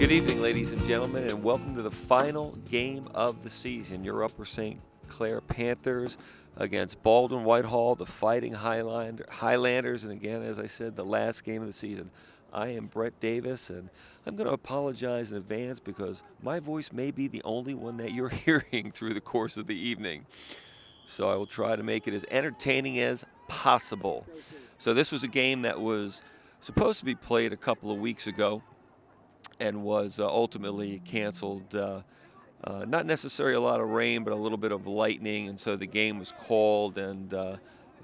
Good evening, ladies and gentlemen, and welcome to the final game of the season. Your Upper St. Clair Panthers against Baldwin Whitehall, the Fighting Highlanders, and again, as I said, the last game of the season. I am Brett Davis, and I'm going to apologize in advance because my voice may be the only one that you're hearing through the course of the evening. So I will try to make it as entertaining as possible. So this was a game that was supposed to be played a couple of weeks ago and was ultimately canceled. Not necessarily a lot of rain, but a little bit of lightning, and so the game was called, and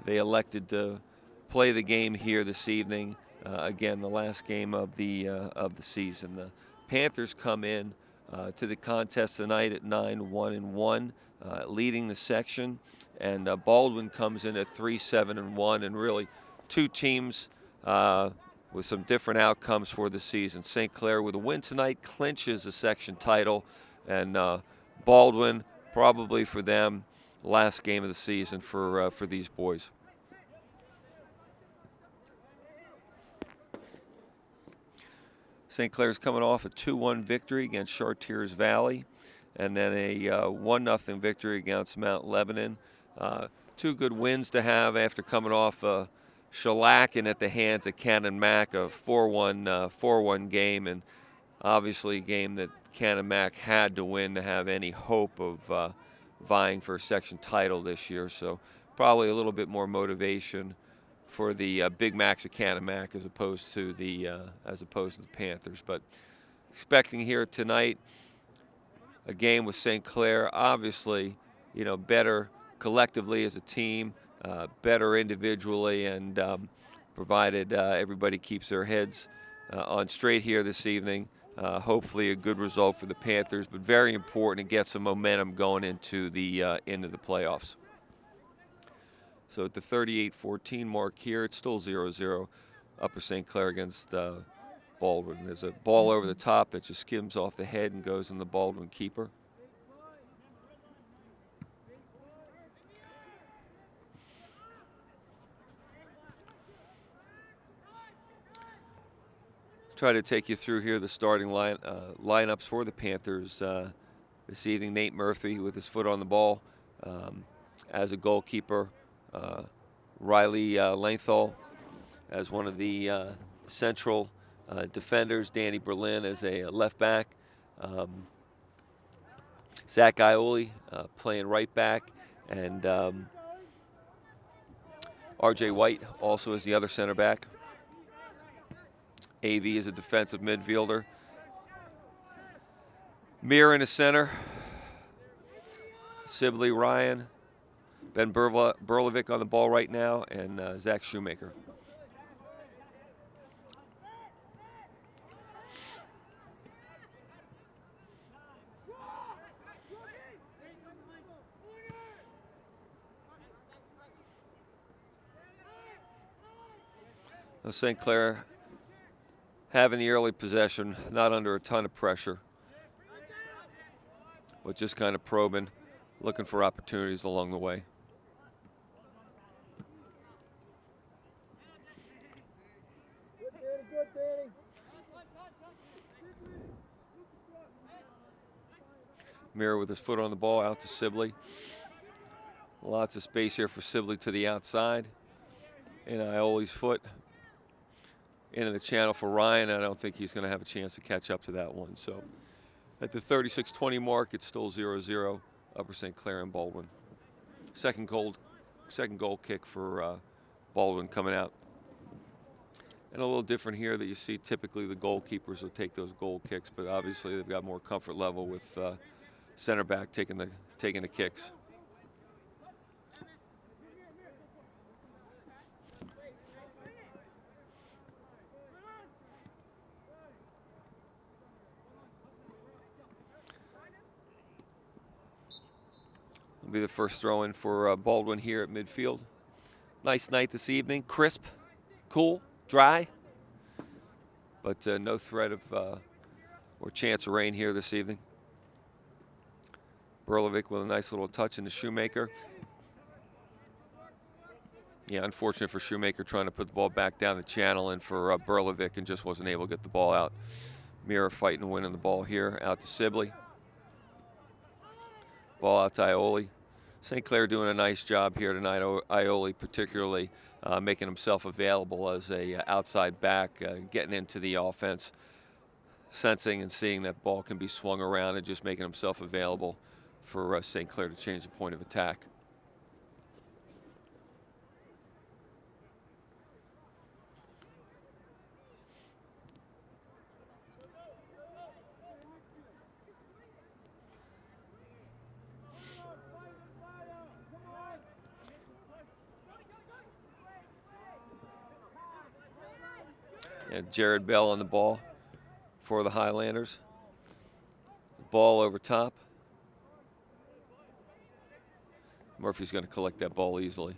they elected to play the game here this evening. Again, the last game of the season. The Panthers come in to the contest tonight at 9-1-1, leading the section, and Baldwin comes in at 3-7-1, and really two teams with some different outcomes for the season. St. Clair, with a win tonight, clinches the section title, and Baldwin, probably for them, last game of the season for these boys. St. Clair's coming off a 2-1 victory against Chartiers Valley, and then a 1-0 victory against Mount Lebanon. Two good wins to have after coming off a shellacking at the hands of Cannon Mac, a 4-1 game, and obviously a game that Cannon Mac had to win to have any hope of vying for a section title this year. So probably a little bit more motivation for the Big Macs of Cannon Mac as opposed to the Panthers. But expecting here tonight a game with St. Clair, obviously, better collectively as a team, better individually, and provided everybody keeps their heads on straight here this evening. Hopefully a good result for the Panthers, but very important to get some momentum going into the playoffs. So at the 38-14 mark here, it's still 0-0, Upper St. Clair against Baldwin. There's a ball over the top that just skims off the head and goes in the Baldwin keeper. Try to take you through here the starting lineups for the Panthers this evening. Nate Murphy with his foot on the ball as a goalkeeper. Riley Lenthal as one of the central defenders. Danny Berlin as a left back. Zach Ioli playing right back, and R.J. White also as the other center back. AV is a defensive midfielder. Mir in the center. Sibley Ryan. Ben Berlovic on the ball right now, and Zach Shoemaker. St. Clair having the early possession, not under a ton of pressure, but just kind of probing, looking for opportunities along the way. Mirror with his foot on the ball out to Sibley. Lots of space here for Sibley to the outside. And Ioli's foot into the channel for Ryan. I don't think he's going to have a chance to catch up to that one. So at the 36-20 mark, it's still 0-0, Upper St. Clair and Baldwin. Second goal kick for Baldwin coming out. And a little different here that you see typically the goalkeepers will take those goal kicks, but obviously they've got more comfort level with center back taking the kicks. Will be the first throw in for Baldwin here at midfield. Nice night this evening, crisp, cool, dry, but no threat of or chance of rain here this evening. Berlovic with a nice little touch into Shoemaker. Yeah, unfortunate for Shoemaker trying to put the ball back down the channel and for Berlovic, and just wasn't able to get the ball out. Mira fighting and winning the ball here. Out to Sibley. Ball out to Ioli. St. Clair doing a nice job here tonight. Ioli particularly making himself available as a outside back, getting into the offense, sensing and seeing that ball can be swung around and just making himself available for St. Clair to change the point of attack. And Jared Bell on the ball for the Highlanders. Ball over top. Murphy's going to collect that ball easily.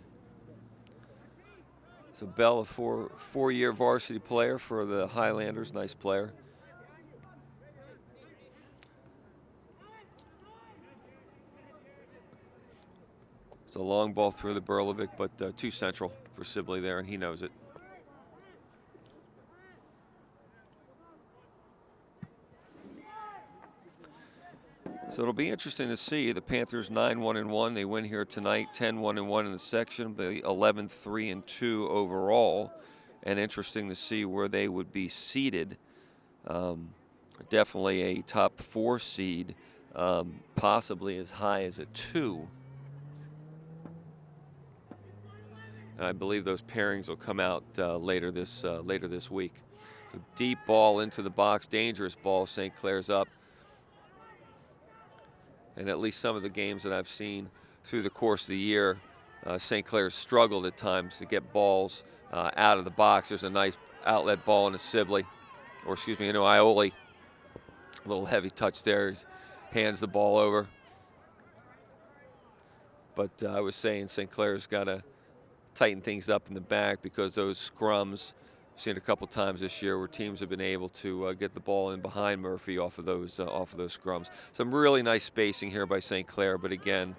So Bell, a four-year varsity player for the Highlanders. Nice player. It's a long ball through the Berlovic, but too central for Sibley there, and he knows it. So it'll be interesting to see. The Panthers 9-1-1. They win here tonight, 10-1-1 in the section, but 11-3-2 overall. And interesting to see where they would be seated. Definitely a top 4 seed, possibly as high as a 2. And I believe those pairings will come out later this week. So deep ball into the box, dangerous ball. St. Clair's up. And at least some of the games that I've seen through the course of the year, St. Clair's struggled at times to get balls out of the box. There's a nice outlet ball into Sibley, or excuse me, into Ioli. A little heavy touch there. He hands the ball over. But I was saying St. Clair's got to tighten things up in the back because those scrums, I've seen a couple times this year where teams have been able to get the ball in behind Murphy off of those scrums. Some really nice spacing here by St. Clair, but again,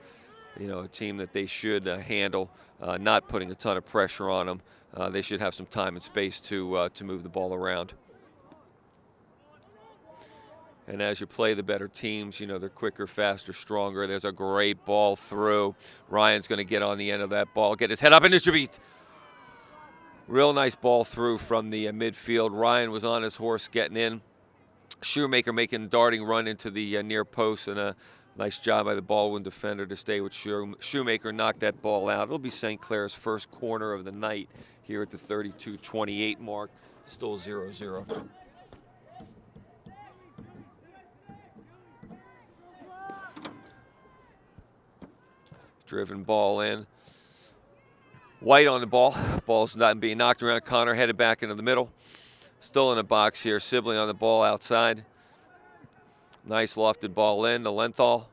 you know, a team that they should handle, not putting a ton of pressure on them. They should have some time and space to move the ball around. And as you play the better teams, you know, they're quicker, faster, stronger. There's a great ball through. Ryan's going to get on the end of that ball, get his head up and distribute. Real nice ball through from the midfield. Ryan was on his horse getting in. Shoemaker making a darting run into the near post, and a nice job by the Baldwin defender to stay with Shoemaker, knocked that ball out. It'll be St. Clair's first corner of the night here at the 32-28 mark. Still 0-0. Driven ball in. White on the ball. Ball's not being knocked around. Connor headed back into the middle. Still in the box here. Sibley on the ball outside. Nice lofted ball in to Lenthal.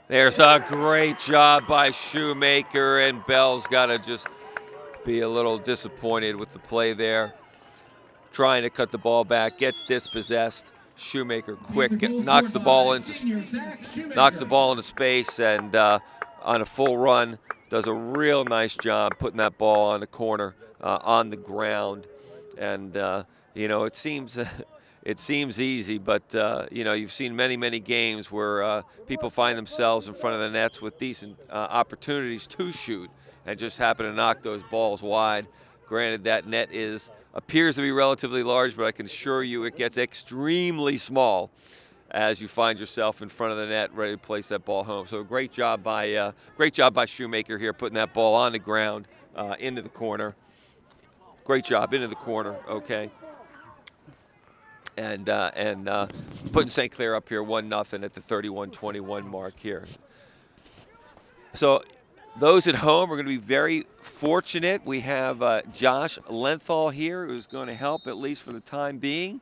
There's a great job by Shoemaker, and Bell's got to just be a little disappointed with the play there. Trying to cut the ball back, gets dispossessed. Shoemaker quick, knocks the ball into space, and on a full run, does a real nice job putting that ball on the corner, on the ground. And, you know, it seems easy, but, you know, you've seen many games where people find themselves in front of the nets with decent opportunities to shoot and just happen to knock those balls wide. Granted, that net appears to be relatively large, but I can assure you it gets extremely small as you find yourself in front of the net ready to place that ball home. So great job by Shoemaker here, putting that ball on the ground into the corner. Great job into the corner, okay. And putting St. Clair up here 1-0 at the 31-21 mark here. So those at home are going to be very fortunate. We have Josh Lenthal here, who's going to help, at least for the time being,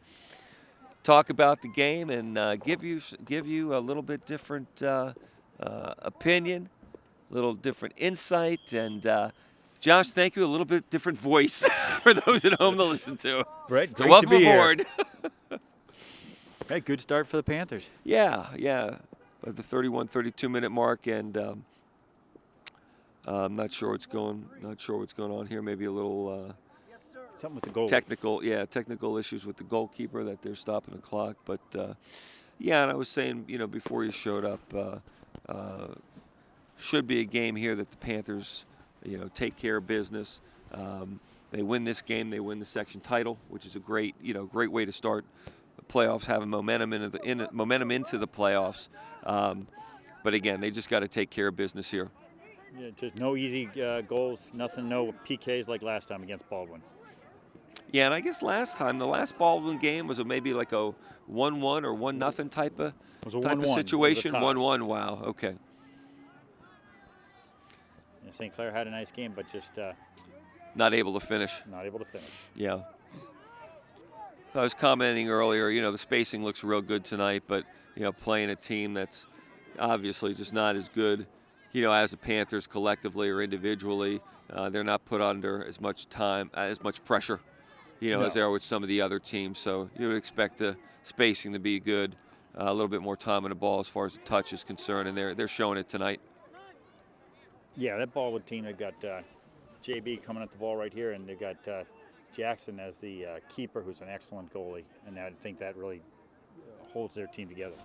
talk about the game and give you a little bit different opinion, a little different insight. And Josh, thank you. A little bit different voice for those at home to listen to. Brett, So great welcome to be aboard. Here. Hey, good start for the Panthers. Yeah, yeah. At the 31-32 minute mark, and I'm not sure what's going. Not sure what's going on here. Maybe a little Something with the goal. technical issues with the goalkeeper that they're stopping the clock. But yeah, and I was saying, before you showed up, should be a game here that the Panthers, take care of business. They win this game, they win the section title, which is a great way to start the playoffs, having momentum into the playoffs. But again, they just got to take care of business here. Yeah, just no easy goals, nothing, no PKs like last time against Baldwin. Yeah, and I guess the last Baldwin game was maybe like a 1-1 or 1-0 type of situation. 1-1. Wow. Okay. Yeah, St. Clair had a nice game, but just not able to finish. Yeah. I was commenting earlier. The spacing looks real good tonight, but playing a team that's obviously just not as good, as the Panthers collectively or individually. They're not put under as much pressure. As they are with some of the other teams. So you would expect the spacing to be good, a little bit more time on the ball as far as the touch is concerned, and they're showing it tonight. Yeah, that Baldwin team, they've got JB coming at the ball right here, and they've got Jackson as the keeper, who's an excellent goalie, and I think that really holds their team together.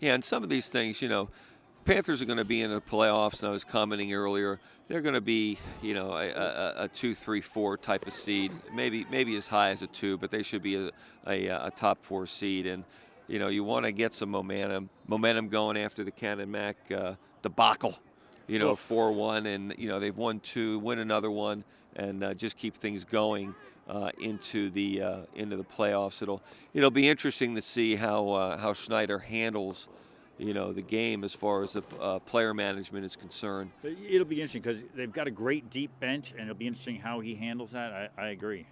Yeah, and some of these things, Panthers are going to be in the playoffs, and I was commenting earlier, they're going to be, a 2, 3, 4 type of seed, maybe as high as a 2, but they should be a top 4 seed. And, you want to get some momentum going after the Cannon-Mac debacle, 4-1, and, they've won 2, win another one, and just keep things going into the playoffs. It'll be interesting to see how Schneider handles the game as far as the player management is concerned. It'll be interesting because they've got a great deep bench, and it'll be interesting how he handles that. I agree.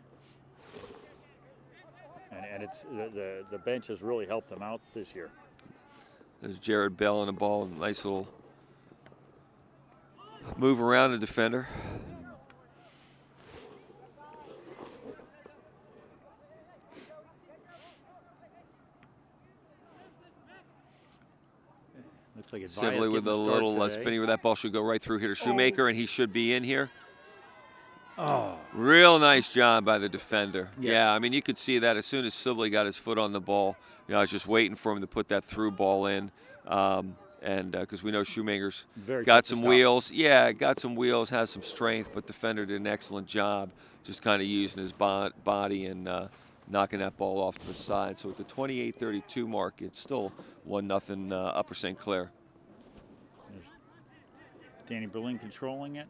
And it's the bench has really helped them out this year. There's Jared Bell on the ball, a nice little move around the defender. Looks like Sibley with a little spinning where that ball should go right through here to Shoemaker, and he should be in here. Oh. Real nice job by the defender. Yes. Yeah, I mean, you could see that as soon as Sibley got his foot on the ball. I was just waiting for him to put that through ball in. And because we know Shoemaker's got some wheels. Yeah, got some wheels, has some strength, but defender did an excellent job just kind of using his body and knocking that ball off to the side. So at the 28-32 mark, it's still 1-0 Upper St. Clair. There's Danny Berlin controlling it.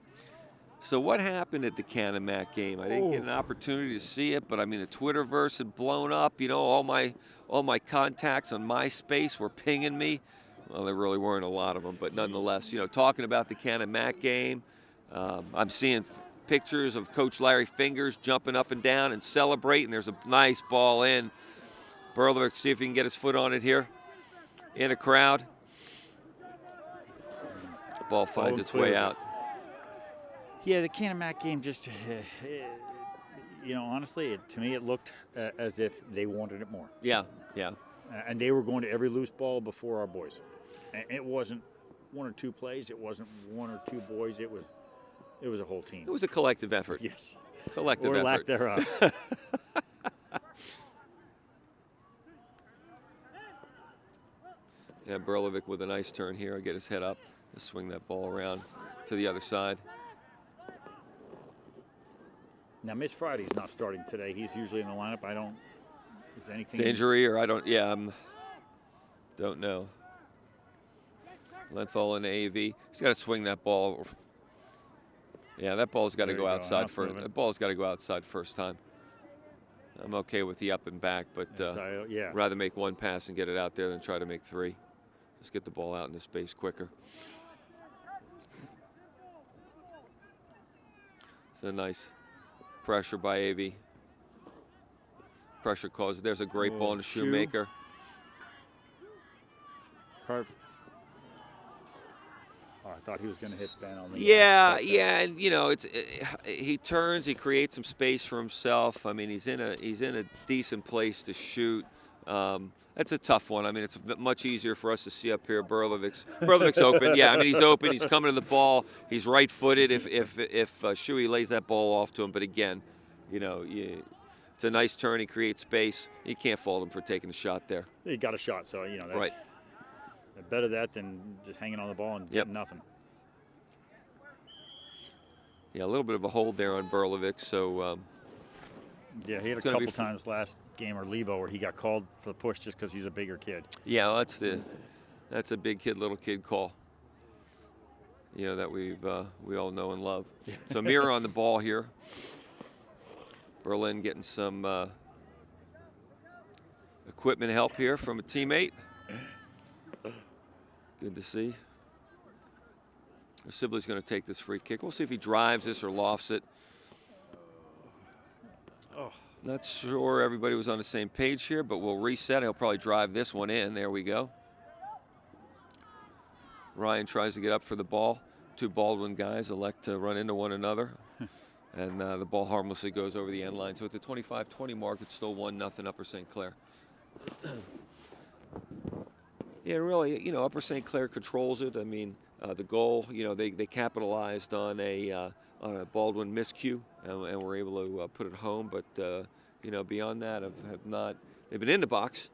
So what happened at the Cannon-Mac game? I didn't get an opportunity to see it, but I mean the Twitterverse had blown up. All my contacts on MySpace were pinging me. Well, there really weren't a lot of them, but nonetheless, talking about the Cannon-Mac game, I'm seeing pictures of Coach Larry Fingers jumping up and down and celebrating. There's a nice ball in. Berlovic, see if he can get his foot on it here in a crowd. Ball finds its way out. Yeah, the Cannon-Mac game just, honestly, to me it looked as if they wanted it more. Yeah, yeah. And they were going to every loose ball before our boys. And it wasn't 1 or 2 plays. It wasn't 1 or 2 boys. It was a whole team. It was a collective effort. Yes. Collective effort. Or lack thereof. Yeah, Berlovic with a nice turn here. I'll get his head up and swing that ball around to the other side. Now, Mitch Friday's not starting today. He's usually in the lineup. Is anything? It's injury or don't know. Lenthal in the AV. He's got to swing that ball. Yeah, that ball's got to go outside first. That ball's got to go outside first time. I'm okay with the up and back, but rather make one pass and get it out there than try to make 3. Let's get the ball out into space quicker. It's a nice pressure by AV. Pressure causes. There's a great ball to Shoemaker. Perfect. Oh, I thought he was going to hit Ben on the. Yeah, yeah, and you know, he turns, he creates some space for himself. I mean, he's in a decent place to shoot. That's a tough one. I mean, it's much easier for us to see up here. Berlovic's open. Yeah, I mean, he's open. He's coming to the ball. He's right-footed. If Shuey lays that ball off to him, but again, you know, it's a nice turn. He creates space. You can't fault him for taking the shot there. He got a shot, so you know that's right. Better that than just hanging on the ball and getting nothing. Yeah, a little bit of a hold there on Berlovic. So. Yeah, he had a couple times last game or Lebo where he got called for the push just because he's a bigger kid. Yeah, well, that's a big kid, little kid call. You know that we all know and love. So Mira on the ball here. Berlin getting some equipment help here from a teammate. Good to see. Sibley's going to take this free kick. We'll see if he drives this or lofts it. Oh. Not sure everybody was on the same page here, but we'll reset. He'll probably drive this one in. There we go. Ryan tries to get up for the ball. Two Baldwin guys elect to run into one another. And the ball harmlessly goes over the end line. So at the 25-20 mark, it's still 1-0 Upper St. Clair. Yeah, really, you know, Upper St. Clair controls it. I mean, the goal, you know, they capitalized on a Baldwin miscue and were able to put it home. But, you know, beyond that, have not – they've been in the box,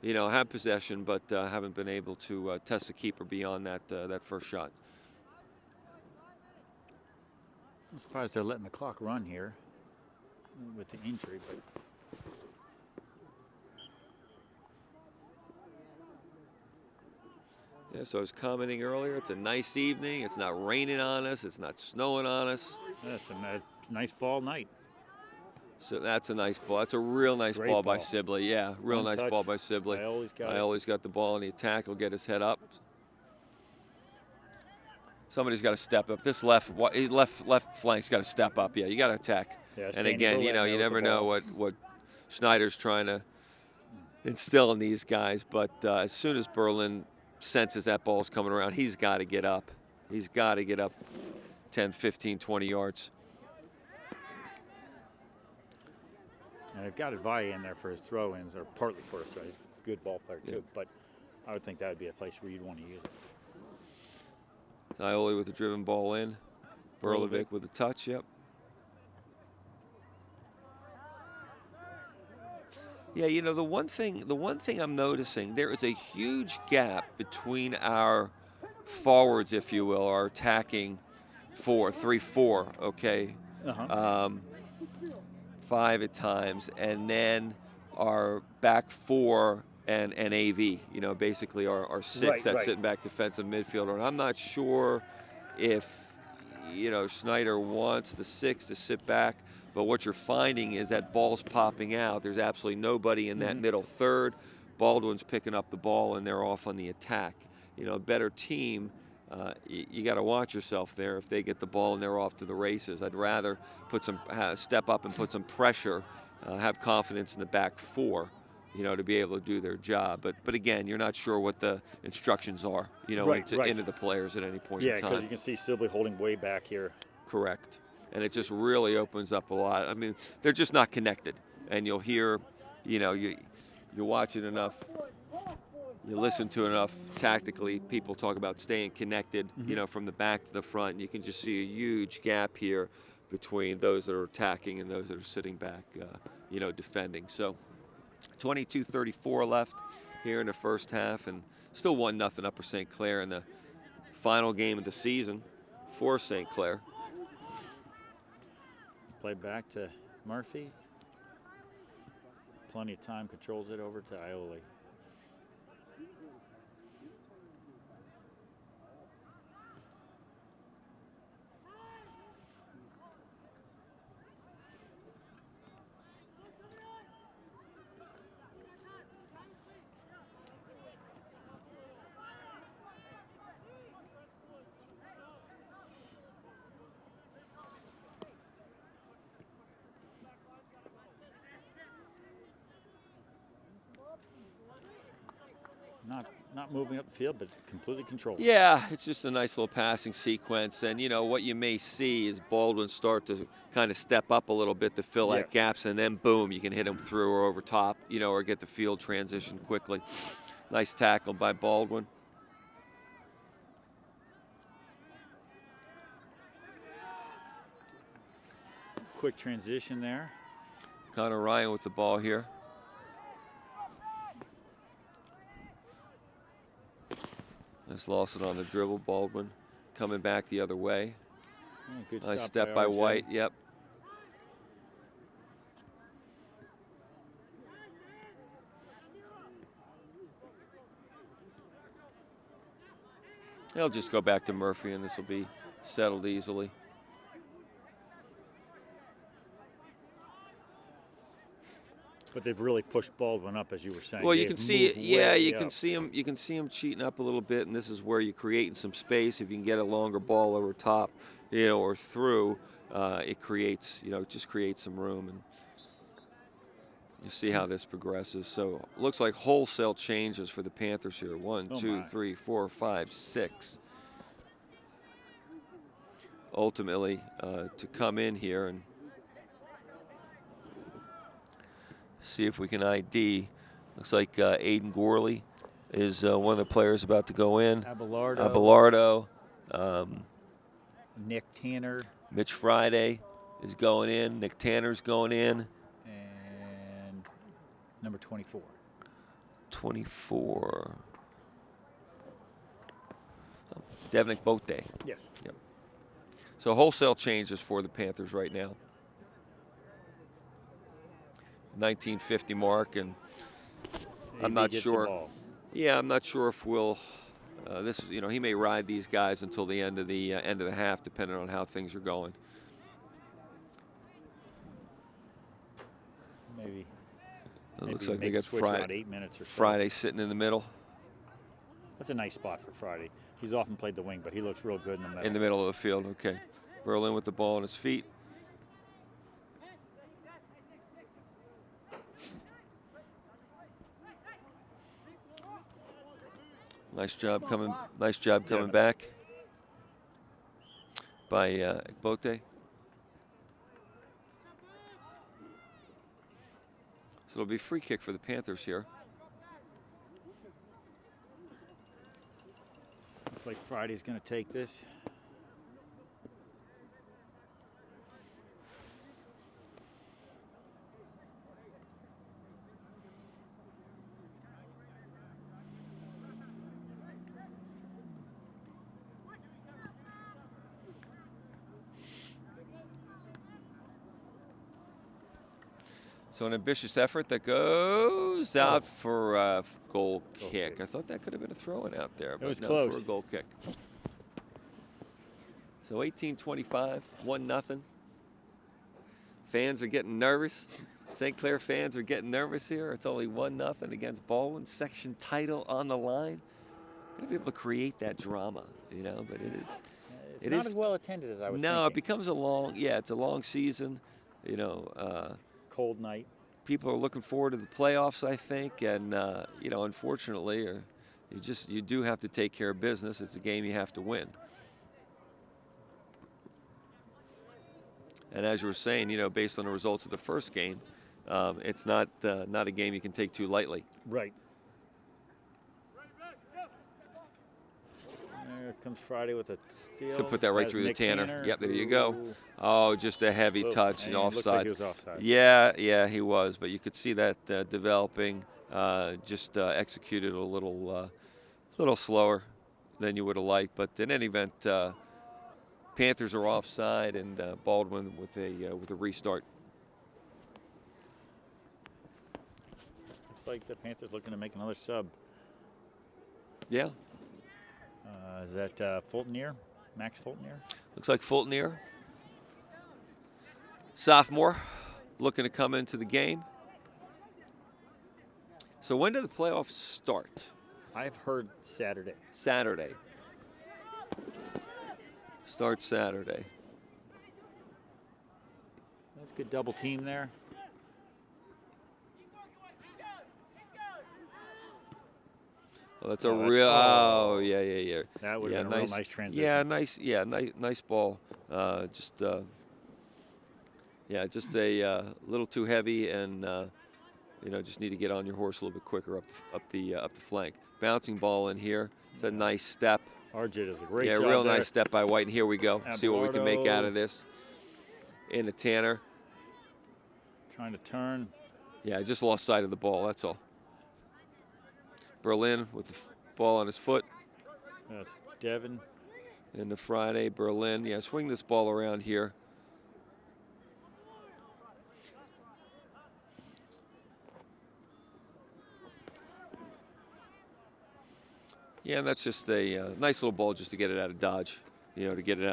you know, have possession, but haven't been able to test the keeper beyond that first shot. I'm surprised they're letting the clock run here with the injury, but yeah, so I was commenting earlier, it's a nice evening. It's not raining on us. It's not snowing on us. That's a nice fall night. So that's a nice ball. That's a real nice ball by Sibley. Yeah, real nice ball by Sibley. I always got the ball in the attack. He'll get his head up. Somebody's got to step up. This left flank's got to step up. Yeah, you got to attack. Yeah, and again, you know, you never know what Schneider's trying to instill in these guys. But as soon as Berlin senses that ball's coming around, he's got to get up. He's got to get up 10, 15, 20 yards. And they've got Advai in there for his throw-ins, or partly for his throw. He's a good ball player, too. But I would think that would be a place where you'd want to use it. Ioli with a driven ball in. Berlovic with a touch, yep. Yeah, you know, the one thing I'm noticing, there is a huge gap between our forwards, if you will, our attacking 3-4, okay? Five at times, and then our back four and AV, you know, basically our six that's sitting back defensive midfielder. And I'm not sure if, you know, Schneider wants the six to sit back, but what you're finding is that ball's popping out. There's absolutely nobody in that middle third. Baldwin's picking up the ball, and they're off on the attack. You know, a better team, you got to watch yourself there if they get the ball and they're off to the races. I'd rather step up and put some pressure, have confidence in the back four, you know, to be able to do their job. But again, you're not sure what the instructions are, you know, into the players at any point in time. Yeah, because you can see Sibley holding way back here. Correct. And it just really opens up a lot. I mean, they're just not connected. And you'll hear, you know, you watch it enough, you listen to enough tactically, people talk about staying connected, you know, from the back to the front. And you can just see a huge gap here between those that are attacking and those that are sitting back, you know, defending. So 22:34 left here in the first half, and still 1-0 Upper St. Clair in the final game of the season for St. Clair. Play back to Murphy. Plenty of time, controls it over to Ioli. not moving up the field, but completely controlled. Yeah, it's just a nice little passing sequence. And, you know, what you may see is Baldwin start to kind of step up a little bit to fill Yes. that gaps, and then, boom, you can hit him through or over top, you know, or get the field transition quickly. Nice tackle by Baldwin. Quick transition there. Connor Ryan with the ball here. Just lost it on the dribble. Baldwin coming back the other way. Yeah, good Nice stop step by RJ. White. Yep. He'll just go back to Murphy, and this will be settled easily. But they've really pushed Baldwin up, as you were saying. Well, you They've can see it. moved Yeah, way you up. can see him. You can see him cheating up a little bit, and this is where you're creating some space. If you can get a longer ball over top, you know, or through, it creates, you know, just creates some room, and you see how this progresses. So looks like wholesale changes for the Panthers here. 1, Oh 2, my. 3, 4, 5, 6. Ultimately, to come in here and see if we can ID. Looks like Aiden Gorley is one of the players about to go in. Abelardo. Abelardo. Nick Tanner. Mitch Friday is going in. Nick Tanner's going in. And number 24. 24. Devnik Bote. Yes. Yep. So wholesale changes for the Panthers right now. 1950 mark, and I'm not gets the sure. ball. Yeah, I'm not sure if we'll. You know, he may ride these guys until the end of the half, depending on how things are going. Maybe. It looks maybe like they make a got switch around 8 minutes or so. Friday sitting in the middle. That's a nice spot for Friday. He's often played the wing, but he looks real good in the middle. In the middle of the field, okay. Berlin with the ball on his feet. Nice job coming. Nice job coming back by Bote. So it'll be a free kick for the Panthers here. Looks like Friday's going to take this. So an ambitious effort that goes out for a goal kick. I thought that could have been a throw-in out there, but was no, close. for a goal kick. So 18-25, 1-0. Fans are getting nervous. St. Clair fans are getting nervous here. It's only 1-0 against Baldwin. Section title on the line. Got to be able to create that drama, you know. But it is. It's not as well attended as I was No, thinking. it becomes a long. Yeah, it's a long season. You know. Cold night. People are looking forward to the playoffs, I think, and you know, unfortunately, you do have to take care of business. It's a game you have to win. And as you were saying, you know, based on the results of the first game, it's not a game you can take too lightly. Right. There comes Friday with a steal. So put that right Has through Nick the Tanner. Tanner, Yep, there you go. who- Oh, just a heavy touch and looks like offside. he was offside. Yeah, he was, but you could see that developing. Just executed a little slower than you would have liked. But in any event, Panthers are offside, and Baldwin with a restart. Looks like the Panthers looking to make another sub. Yeah, Is that Fultonier? Max Fultonier? looks like Fultonier, sophomore, looking to come into the game. So when do the playoffs start? I've heard Saturday. Saturday. Starts Saturday. That's a good double team there. Oh, that's a Oh, that's- real. oh. Oh, yeah. That would Yeah, have been a real nice transition. Yeah, nice. Yeah, nice ball. Yeah, just a little too heavy, and just need to get on your horse a little bit quicker up the flank. Bouncing ball in here. It's a nice step. RJ does a great Yeah, job real there. nice step by White. And here we go. See what we can make out of this. In the Tanner. Trying to turn. Yeah, I just lost sight of the ball. That's all. Berlin with the ball on his foot. That's Devin. Into Friday, Berlin. Yeah, swing this ball around here. Yeah, and that's just a nice little ball just to get it out of dodge. To get it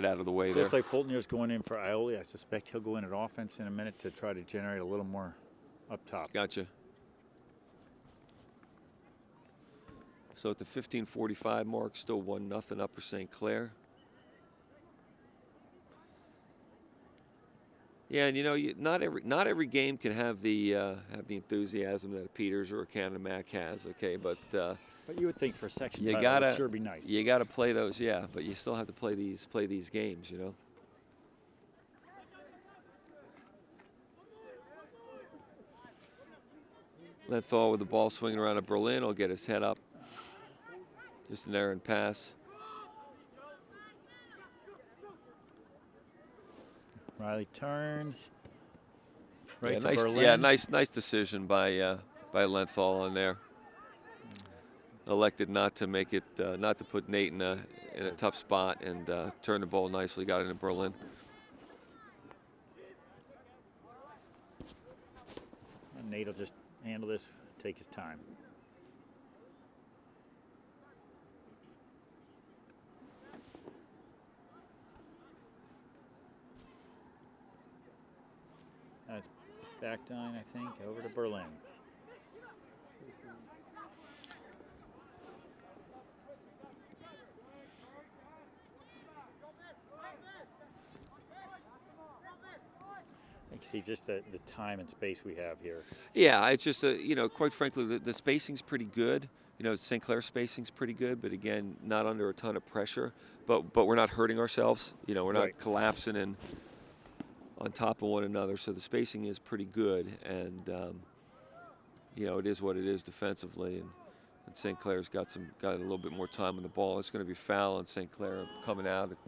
out of the way So there. looks like Fultonier's going in for Ioli. I suspect he'll go in at offense in a minute to try to generate a little more up top. Gotcha. So at the 15:45 mark, still 1-0 Upper St. Clair. Yeah, and not every game can have the enthusiasm that a Peters or a Canada Mac has. Okay, but you would think for section you title, gotta it would sure be nice. You gotta play those, yeah. But you still have to play these games, Lenthal with the ball swinging around at Berlin will get his head up. Just an errant pass. Riley turns. Right Yeah, to Berlin. Yeah, nice decision by Lenthal on there. Elected not to make it, not to put Nate in a tough spot, and turned the ball nicely. Got it in Berlin. And Nate will just handle this, take his time. That's back down, I think, over to Berlin. You see just the time and space we have here. Yeah, it's just quite frankly, the spacing's pretty good. St. Clair spacing's pretty good, but again, not under a ton of pressure. But we're not hurting ourselves. We're not collapsing in on top of one another. So the spacing is pretty good, and it is what it is defensively. And St. Clair's got a little bit more time on the ball. It's going to be foul on St. Clair coming out at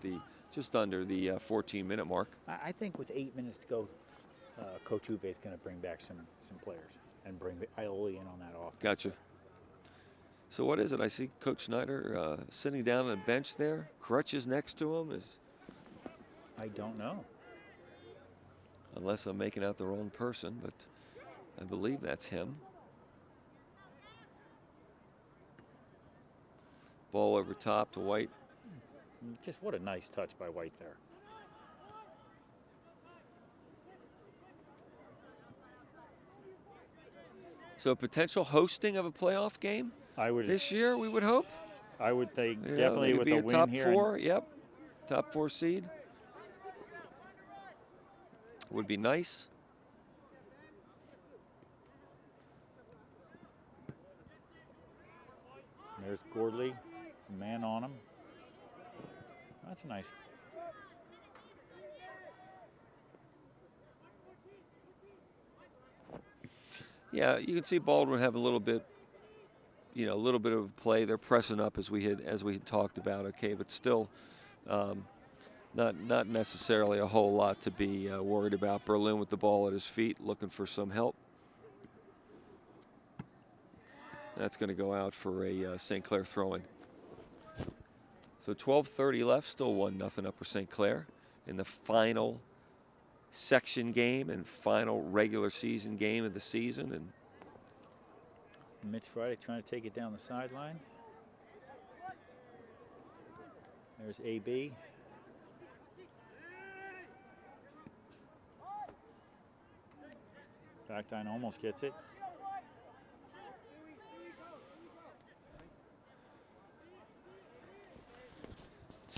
just under the 14-minute mark. I think with 8 minutes to go, Coach Uwe is going to bring back some players and bring Ioli in on that offense. Gotcha. So what is it? I see Coach Schneider sitting down on a bench there. Crutches next to him. I don't know. Unless I'm making out the wrong person, but I believe that's him. Ball over top to White. Just what a nice touch by White there. So potential hosting of a playoff game this year, we would hope. I would think definitely with be a win top here. 4, yep. Top 4 seed. Would be nice. There's Gordley, man on him. That's nice. Yeah, you can see Baldwin have a little bit of play. They're pressing up as we had talked about. Okay, but still, not necessarily a whole lot to be worried about. Berlin with the ball at his feet, looking for some help. That's going to go out for a St. Clair throw-in. So 12:30 left, still 1-0 Upper St. Clair in the final section game and final regular season game of the season. And Mitch Friday trying to take it down the sideline. There's AB. Backline almost gets it.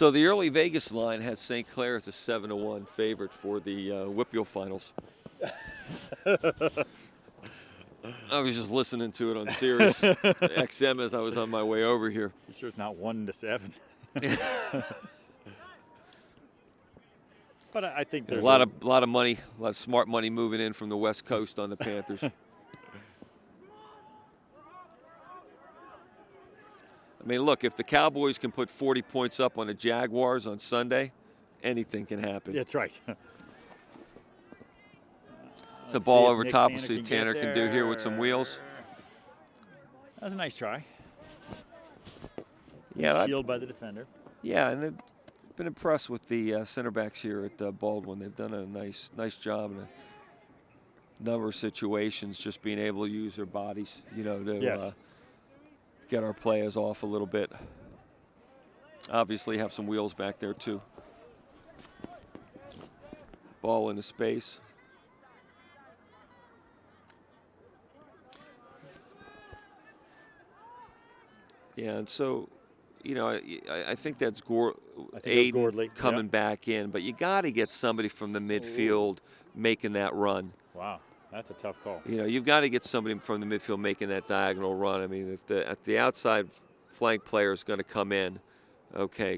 so the early Vegas line has St. Clair as a 7-1 favorite for the Whippeal finals. I was just listening to it on Sirius XM as I was on my way over here. You sure it's not 1-7? But I think A there's lot of money, a lot of smart money moving in from the West Coast on the Panthers. I mean, look, if the Cowboys can put 40 points up on the Jaguars on Sunday, anything can happen. That's right. It's a ball over top. We'll see what Tanner can do here with some wheels. That was a nice try. Yeah, Shield by the defender. Yeah, and I've been impressed with the center backs here at Baldwin. They've done a nice job in a number of situations, just being able to use their bodies, to get our players off a little bit. Obviously, have some wheels back there too. Ball into space. Yeah, and so, I think that's Aiden coming back in, but you got to get somebody from the midfield making that run. Wow, that's a tough call. You've got to get somebody from the midfield making that diagonal run. I mean, if the outside flank player is going to come in,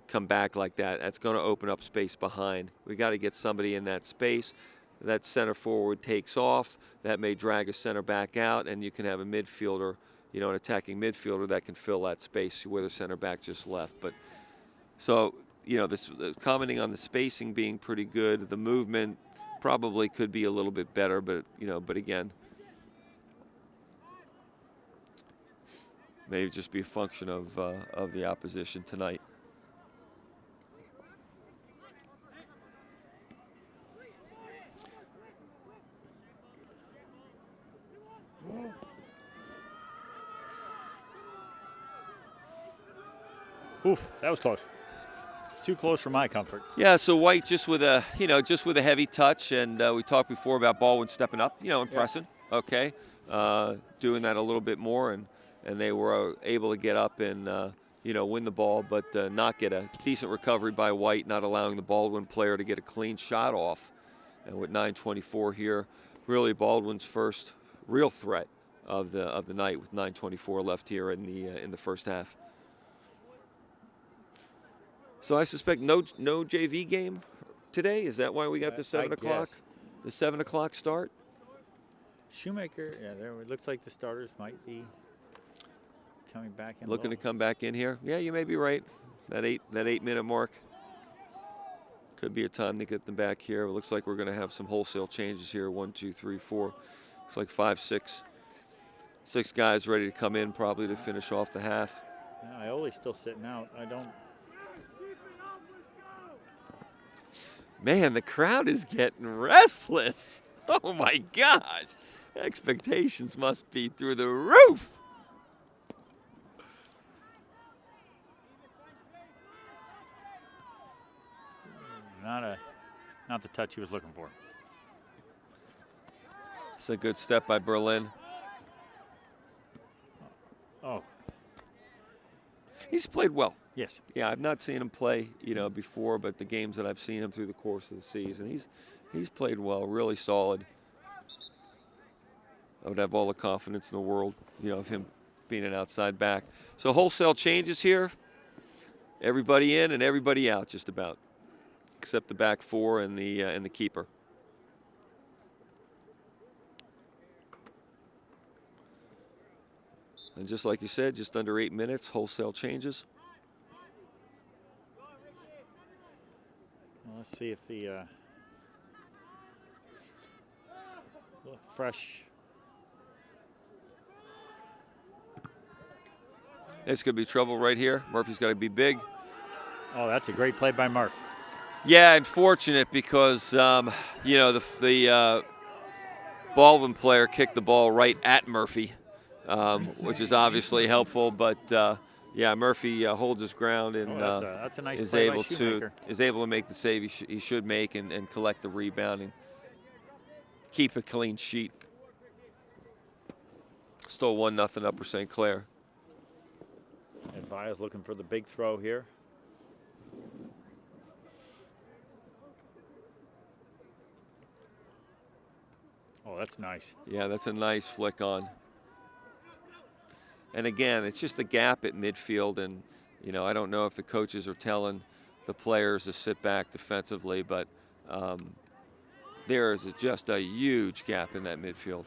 come back like that, that's going to open up space behind. We got to get somebody in that space. That center forward takes off. That may drag a center back out, and you can have a midfielder, an attacking midfielder that can fill that space where the center back just left. But so, this commenting on the spacing being pretty good, the movement probably could be a little bit better, but but again, maybe just be a function of the opposition tonight. Oof, that was close. Too close for my comfort. Yeah, so White just with a heavy touch, and we talked before about Baldwin stepping up, impressive. Yeah. Doing that a little bit more, and they were able to get up and win the ball, but not get a decent recovery by White, not allowing the Baldwin player to get a clean shot off. And with 9:24 here, really Baldwin's first real threat of the night with 9:24 left here in the first half. So I suspect no JV game today. Is that why we got the 7 o'clock? The 7 o'clock start. Shoemaker, it looks like the starters might be coming back in. Looking to come back in here. Yeah, you may be right. That 8-minute mark could be a time to get them back here. It looks like we're going to have some wholesale changes here. 1, 2, 3, 4. It's like 5, 6 guys ready to come in probably to finish off the half. Yeah, Ioli's still sitting out. Man, the crowd is getting restless. Oh, my gosh. Expectations must be through the roof. Not the touch he was looking for. It's a good step by Berlin. Oh. He's played well. Yes. Yeah, I've not seen him play, before, but the games that I've seen him through the course of the season, he's played well, really solid. I would have all the confidence in the world, of him being an outside back. So wholesale changes here. Everybody in and everybody out, just about, except the back four and the keeper. And just like you said, just under 8 minutes, wholesale changes. Well, let's see if the fresh. This could be trouble right here. Murphy's got to be big. Oh, that's a great play by Murph. Yeah, unfortunate because, the Baldwin player kicked the ball right at Murphy, which is obviously helpful. But, Murphy holds his ground and that's a nice is play able by Shoemaker. to make the save he should make and collect the rebound and keep a clean sheet. Still 1-0 Upper St. Clair. And Via's looking for the big throw here. Oh, that's nice. Yeah, that's a nice flick on. And again, it's just a gap at midfield, and I don't know if the coaches are telling the players to sit back defensively, but there is just a huge gap in that midfield.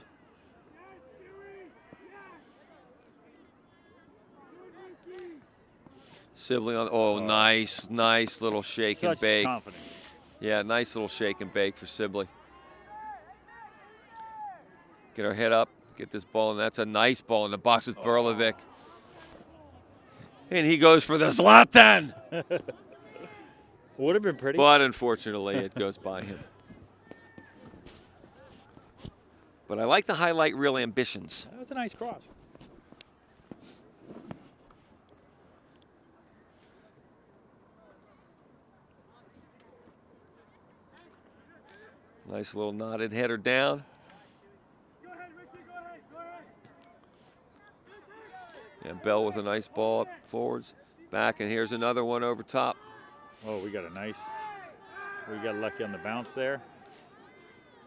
Sibley on. Oh, nice little shake and bake. Such confidence. Yeah, nice little shake and bake for Sibley. Get our head up, get this ball, and that's a nice ball in the box with Berlovic. And he goes for the Zlatan. Would have been pretty. But unfortunately, it goes by him. But I like to highlight real ambitions. That was a nice cross. Nice little knotted header down. And Bell with a nice ball up forwards. Back, and here's another one over top. Oh, we got lucky on the bounce there.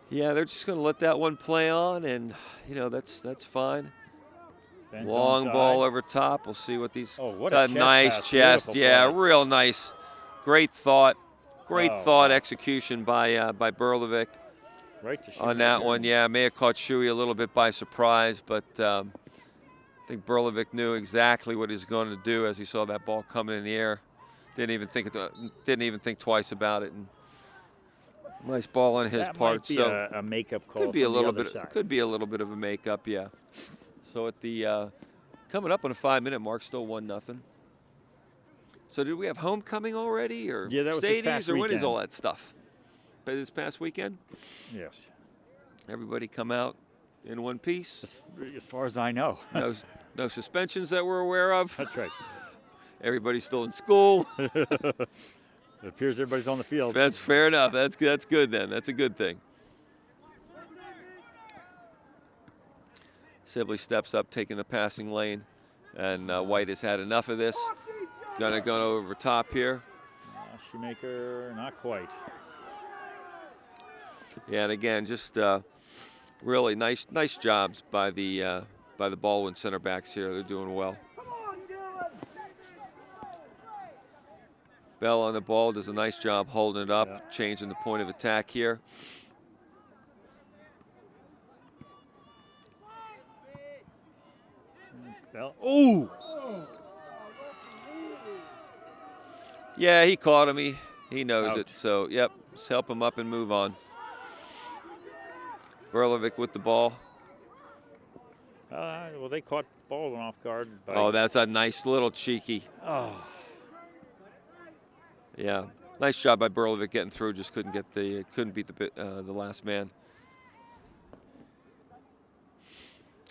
Yeah, they're just going to let that one play on, and, that's fine. Ben's Long onside. ball over top. We'll see what these. Oh, what a a nice pass. chest. Beautiful Yeah, play. real nice. Great thought. Great thought wow. execution by Berlovic Right to shoot on that one. Yeah, may have caught Shuey a little bit by surprise, but I think Berlovic knew exactly what he was going to do as he saw that ball coming in the air. Didn't even think twice about it. And nice ball on his that part. Might be so a makeup call. could be a from the little other bit. side. Could be a little bit of a makeup. Yeah. So at the coming up on a 5-minute mark, still 1-0. So did we have homecoming already, or Yeah, that was this past Stadies, or when is weekend. all that stuff? But this past weekend, Yes. everybody come out in one piece. As far as I know. No suspensions that we're aware of. That's right. Everybody's still in school. It appears everybody's on the field. That's fair enough. That's good then. That's a good thing. Sibley steps up, taking the passing lane, and White has had enough of this. Gonna go over top here. Shoemaker, not quite. Yeah, and again, just really nice jobs by the Baldwin center backs here. They're doing well. Bell on the ball does a nice job holding it up, Yeah. changing the point of attack here. Bell. Ooh! Yeah, he caught him. He knows it. Ouch. So, yep, just help him up and move on. Berlovic with the ball. Well, they caught Baldwin off guard. By, Oh, that's a nice little cheeky. Oh, Yeah, nice job by Berlovic getting through. Just couldn't beat the last man.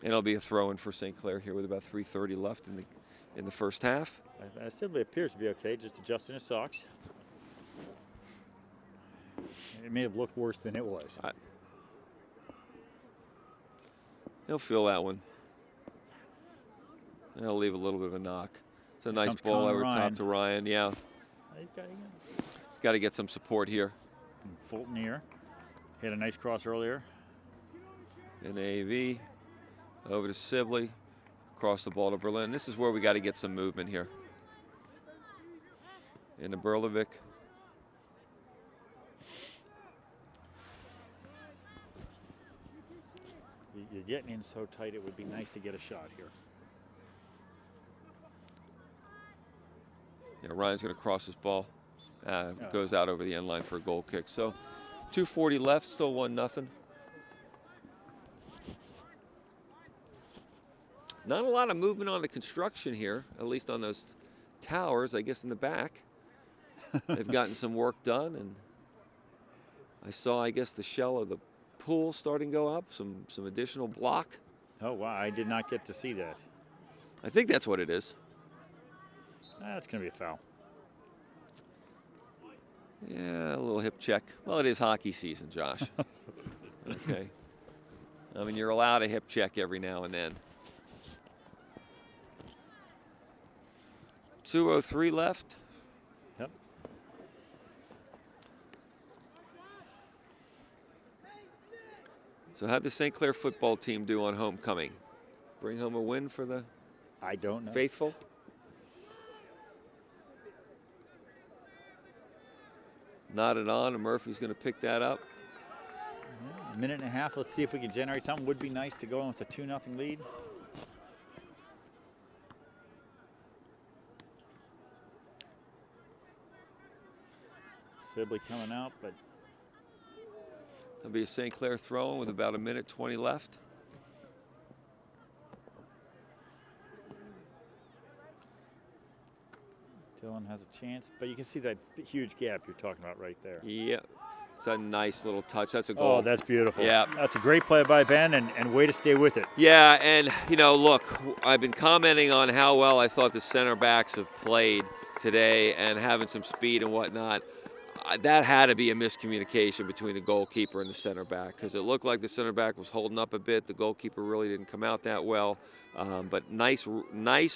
And it'll be a throw-in for St. Clair here with about 3:30 left in the first half. Sibley appears to be okay, just adjusting his socks. It may have looked worse than it was. He'll feel that one. And he'll leave a little bit of a knock. It's a nice comes ball Connor over top Ryan. to Ryan. Yeah, He's got to get some support here. Fulton here. Hit a nice cross earlier. In AV, over to Sibley, across the ball to Berlin. This is where we got to get some movement here. Into Berlovic. You're getting in so tight, it would be nice to get a shot here. Yeah, Ryan's going to cross this ball. Goes out over the end line for a goal kick. So 2:40 left, still 1-0. Not a lot of movement on the construction here, at least on those towers, I guess in the back. They've gotten some work done, and I saw, I guess, the shell of the pool starting to go up, some additional block. Oh, wow, I did not get to see that. I think that's what it is. That's going to be a foul. Yeah, a little hip check. Well, it is hockey season, Josh. Okay. I mean, you're allowed a hip check every now and then. 2:03 left. Yep. So how'd the St. Clair football team do on homecoming? Bring home a win for the I don't know. faithful? Nodded on, and Murphy's going to pick that up. A minute and a half. Let's see if we can generate something. Would be nice to go in with a 2-0 lead. Sibley coming out, but That'll be a St. Clair throw with about 1:20 left. Dillon has a chance, but you can see that huge gap you're talking about right there. Yeah, it's a nice little touch. That's a goal. Oh, that's beautiful. Yeah. That's a great play by Ben, and way to stay with it. Yeah, and, you know, look, I've been commenting on how well I thought the center backs have played today and having some speed and whatnot. That had to be a miscommunication between the goalkeeper and the center back, because it looked like the center back was holding up a bit. The goalkeeper really didn't come out that well. But nice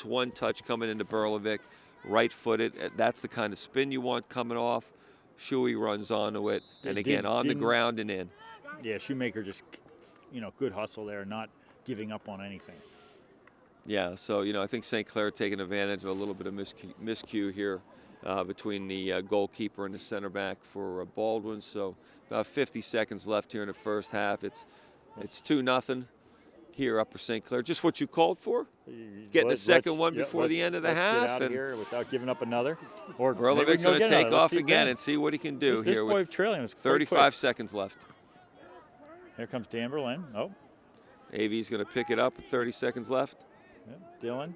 one touch coming into Berlovic, right-footed. That's the kind of spin you want coming off. Shuey runs onto it, and again, on the ground and in. Yeah, Shoemaker just, good hustle there, not giving up on anything. Yeah, so, I think St. Clair taking advantage of a little bit of miscue here between the goalkeeper and the center back for Baldwin. So about 50 seconds left here in the first half. It's 2-0 here, Upper St. Clair. Just what you called for? Getting a second one before the end of the half. Get out of here without giving up another. Or Berlovic's going to take off again and see what he can do here with trailing 35 seconds left. Here comes Dan Berlin. Oh. AV's going to pick it up with 30 seconds left. Yep. Dillon.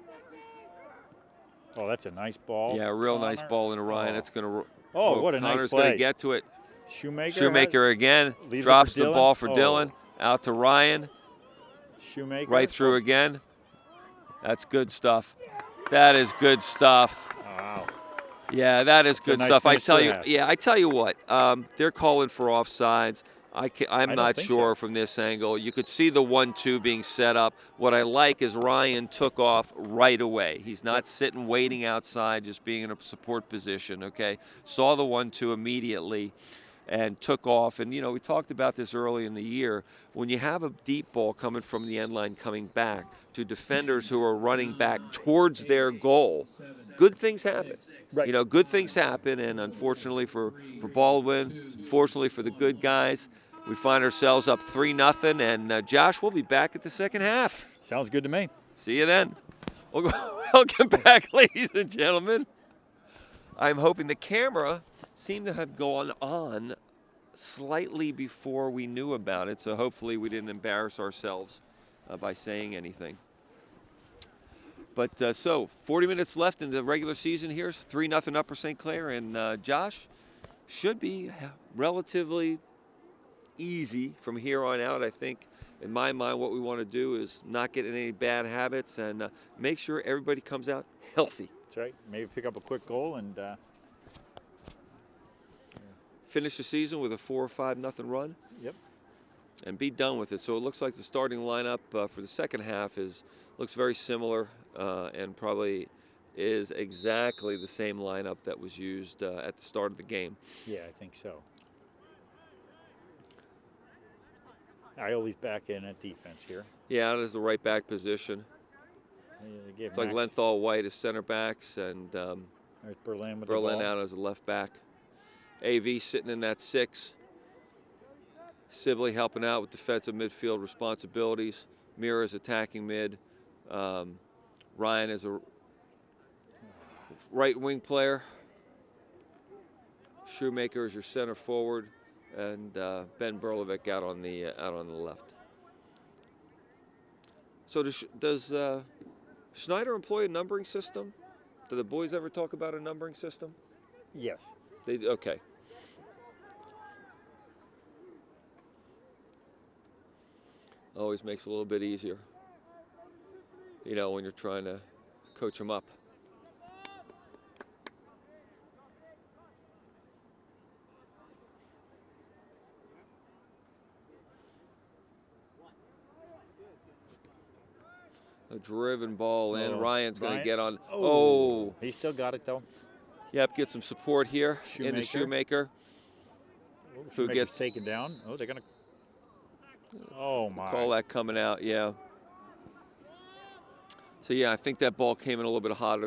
Oh, that's a nice ball. Yeah, a real nice ball into Ryan. It's going to. Oh, what a nice Connor's play. going to get to it. Shoemaker again drops the ball for Dillon. Out to Ryan. Shoemaker. Right through again. That's good stuff. That is good stuff. Wow. Yeah, that is good stuff. I tell you what. They're calling for offsides. I'm not sure from this angle. You could see the 1-2 being set up. What I like is Ryan took off right away. He's not sitting waiting outside, just being in a support position, okay? Saw the 1-2 immediately and took off. And, we talked about this early in the year. When you have a deep ball coming from the end line coming back to defenders who are running back towards their goal, good things happen. Right. Good things happen, and unfortunately for Baldwin, fortunately for the good guys, we find ourselves up 3-0, and Josh, we'll be back at the second half. Sounds good to me. See you then. Welcome back, ladies and gentlemen. I'm hoping the camera seemed to have gone on slightly before we knew about it, so hopefully we didn't embarrass ourselves by saying anything. But so 40 minutes left in the regular season here. 3-0 Upper St. Clair, and Josh, should be relatively easy from here on out. I think, in my mind, what we want to do is not get in any bad habits and make sure everybody comes out healthy. That's right. Maybe pick up a quick goal and finish the season with a 4 or 5-0 run. Yep. And be done with it. So it looks like the starting lineup for the second half looks very similar and probably is exactly the same lineup that was used at the start of the game. Yeah, I think so. Iola's back in at defense here. Yeah, that is the right back position. It's like Lenthal, White as center backs, and there's Berlin with Berlin the ball. out as a left back. AV sitting in that 6. Sibley helping out with defensive midfield responsibilities. Mira is attacking mid. Ryan is a right wing player. Shoemaker is your center forward, and Ben Berlovic out on the left. So does Schneider employ a numbering system? Do the boys ever talk about a numbering system? Yes. Okay. Always makes it a little bit easier, when you're trying to coach them up. A driven ball in. Ryan's going to get on. Oh. He still got it, though. Yep, get some support here into Shoemaker. Who gets taken down. Oh, they're going to. Oh, my. Call that coming out, yeah. So, yeah, I think that ball came in a little bit hotter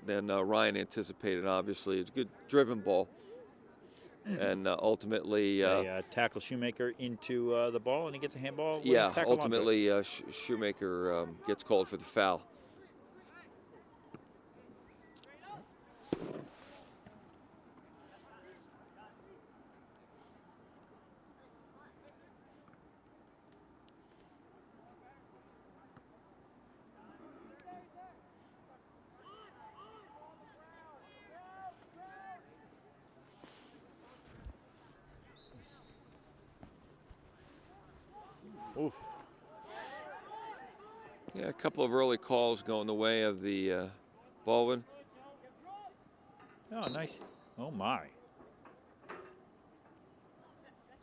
than Ryan anticipated, obviously. It's a good driven ball. And ultimately, They tackle Shoemaker into the ball, and he gets a handball. When yeah, he's tackled onto it. ultimately Shoemaker gets called for the foul. Oof. Yeah, a couple of early calls going the way of the Baldwin. Oh, nice. Oh, my.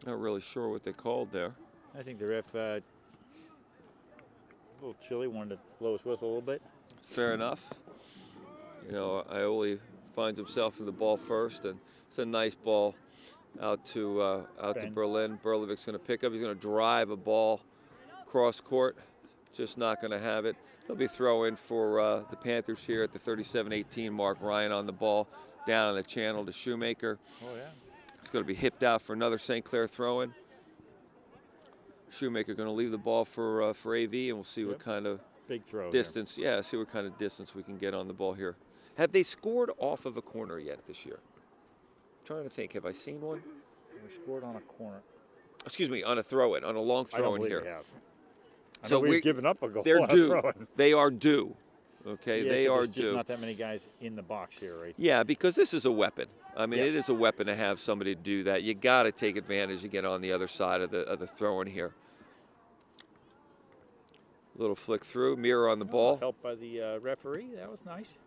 Not really sure what they called there. I think the ref, a little chilly, wanted to blow his whistle a little bit. Fair enough. You know, Ioli finds himself in the ball first, and it's a nice ball out to Berlin. Berlovic's going to pick up. He's going to drive a ball cross court. Just not going to have it. He'll be throw-in for the Panthers here at the 37-18 mark. Ryan on the ball, down in the channel to Shoemaker. Oh, yeah. It's going to be hipped out for another St. Clair throw-in. Shoemaker going to leave the ball for AV, and we'll see what kind of big throw distance. Yeah, see what kind of distance we can get on the ball here. Have they scored off of a corner yet this year? I'm trying to think. Have I seen one? We scored on a corner. Excuse me, on a throw-in, on a long I don't throw-in believe here. we have. So we've given up a goal. They're on a due. throw-in. They are due. Okay, Yeah, they so are there's due. just not that many guys in the box here, right? Yeah, because this is a weapon. I mean, Yes. it is a weapon to have somebody do that. You got to take advantage and get on the other side of the throw-in here. Little flick through, mirror on the ball. Helped by the referee. That was nice.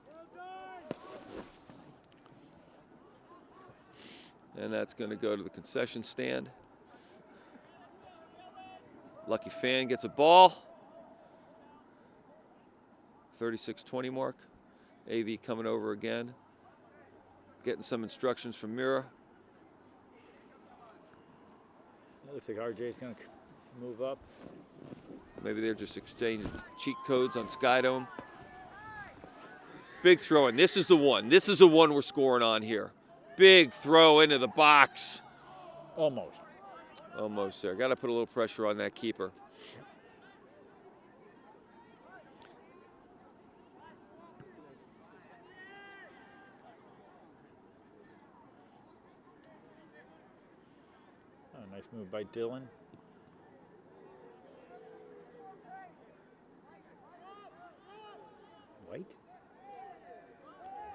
And that's going to go to the concession stand. Lucky fan gets a ball. 36-20 mark. AV coming over again. Getting some instructions from Mira. It looks like RJ's going to move up. Maybe they're just exchanging cheat codes on Skydome. Big throw in. This is the one. This is the one we're scoring on here. Big throw into the box. Almost. Almost there. Got to put a little pressure on that keeper. Oh, nice move by Dylan. White?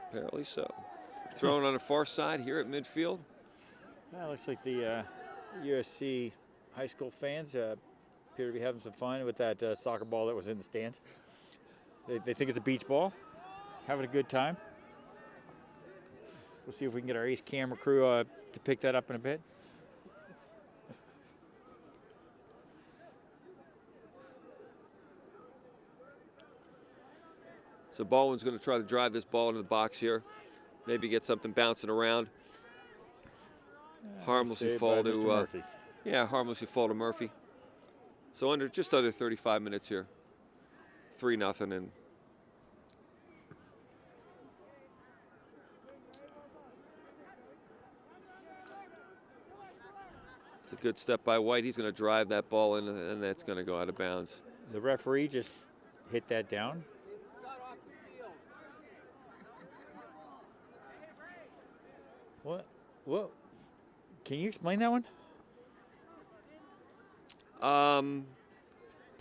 Apparently so. Thrown on the far side here at midfield. Well, looks like the USC high school fans appear to be having some fun with that soccer ball that was in the stands. They think it's a beach ball, having a good time. We'll see if we can get our ace camera crew to pick that up in a bit. So Baldwin's going to try to drive this ball into the box here. Maybe get something bouncing around. Harmlessly fall to Murphy. Yeah, harmlessly fall to Murphy. So just under 35 minutes here. 3-0 and it's a good step by White. He's going to drive that ball in, and that's going to go out of bounds. The referee just hit that down. What? Can you explain that one?